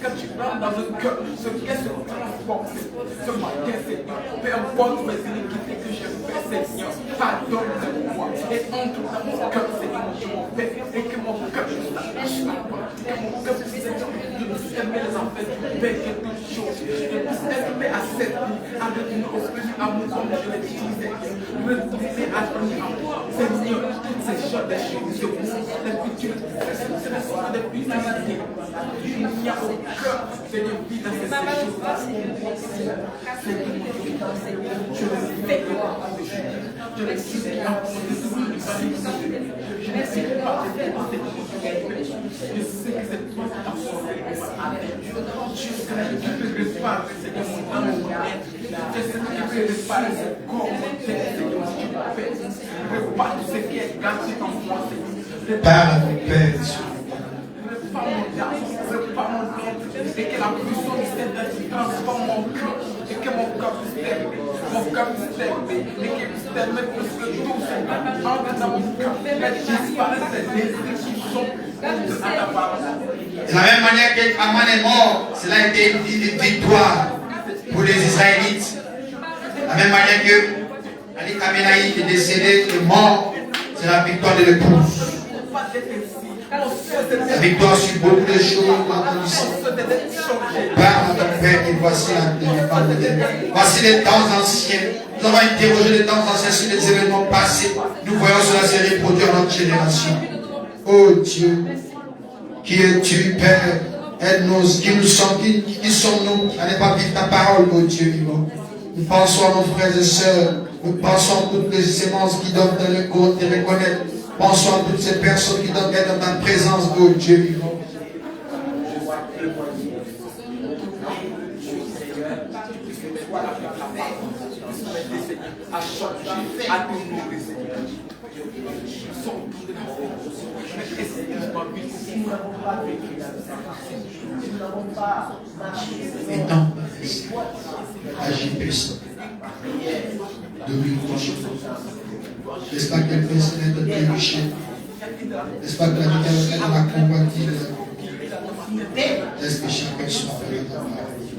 quand tu parles dans le cœur, ce qu'est se transforme ce matin, Seigneur. Peu importe mes iniquités que je fais, Seigneur, pardonne-moi et entre dans mon cœur, Seigneur, mon Père, et que mon cœur s'attache à toi, que mon cœur, Seigneur, je puisse aimer les enfants du Père et toutes choses, je puisse aimer à cette vie, avec une esprit amour comme je l'ai dit, Seigneur, retourner à ton amour, Seigneur, toutes ces choses, des choses de vous, des futurs, c'est la source des plus humanité, il n'y a aucun cœur, Seigneur, vie dans ces choses, je le fais, je le suis, merci de l'avoir fait. Je sais que c'est toi qui t'as sauvé. Je sais que tu peux réparer, Seigneur, mon âme, mon être. Je sais que tu peux réparer ce corps, mon tête, Seigneur, si tu le fais. Répare tout ce qui est gâché en moi, Seigneur. Parle à ton Père. Répare mon âme, transforme mon cœur et que mon cœur puisse t'aimer. Mon cœur puisse t'aimer et qu'il puisse t'aimer plus que tout, Seigneur. Entre dans mon cœur, mais disparaître ces désirs qui sont à ta parole. De la même manière qu'Aman est mort, cela a été une victoire pour les Israélites. De la même manière que Ali Khamenei est décédé, est mort, c'est la victoire de l'épouse. La victoire sur beaucoup de choses. Père, notre Père, et voici voici les temps anciens. Nous avons interrogé les temps anciens sur les événements passés. Nous voyons cela se reproduire dans notre génération. Oh Dieu, qui es-tu, Père? Aide-nous, qui sommes-nous à ne pas vivre ta parole, oh Dieu vivant. Nous pensons à nos frères et sœurs. Nous pensons à toutes les semences qui doivent te reconnaître. Pensons à toutes ces personnes qui doivent être dans ta présence, oh Dieu vivant. À changer, à te nourrir, Seigneur. Étant agis puissant. Domine ton chemin. N'est-ce pas qu'elle peut se mettre de péché? N'est-ce pas que la vie dans la convoitise? Laisse que chacun soit fait dans ta parole.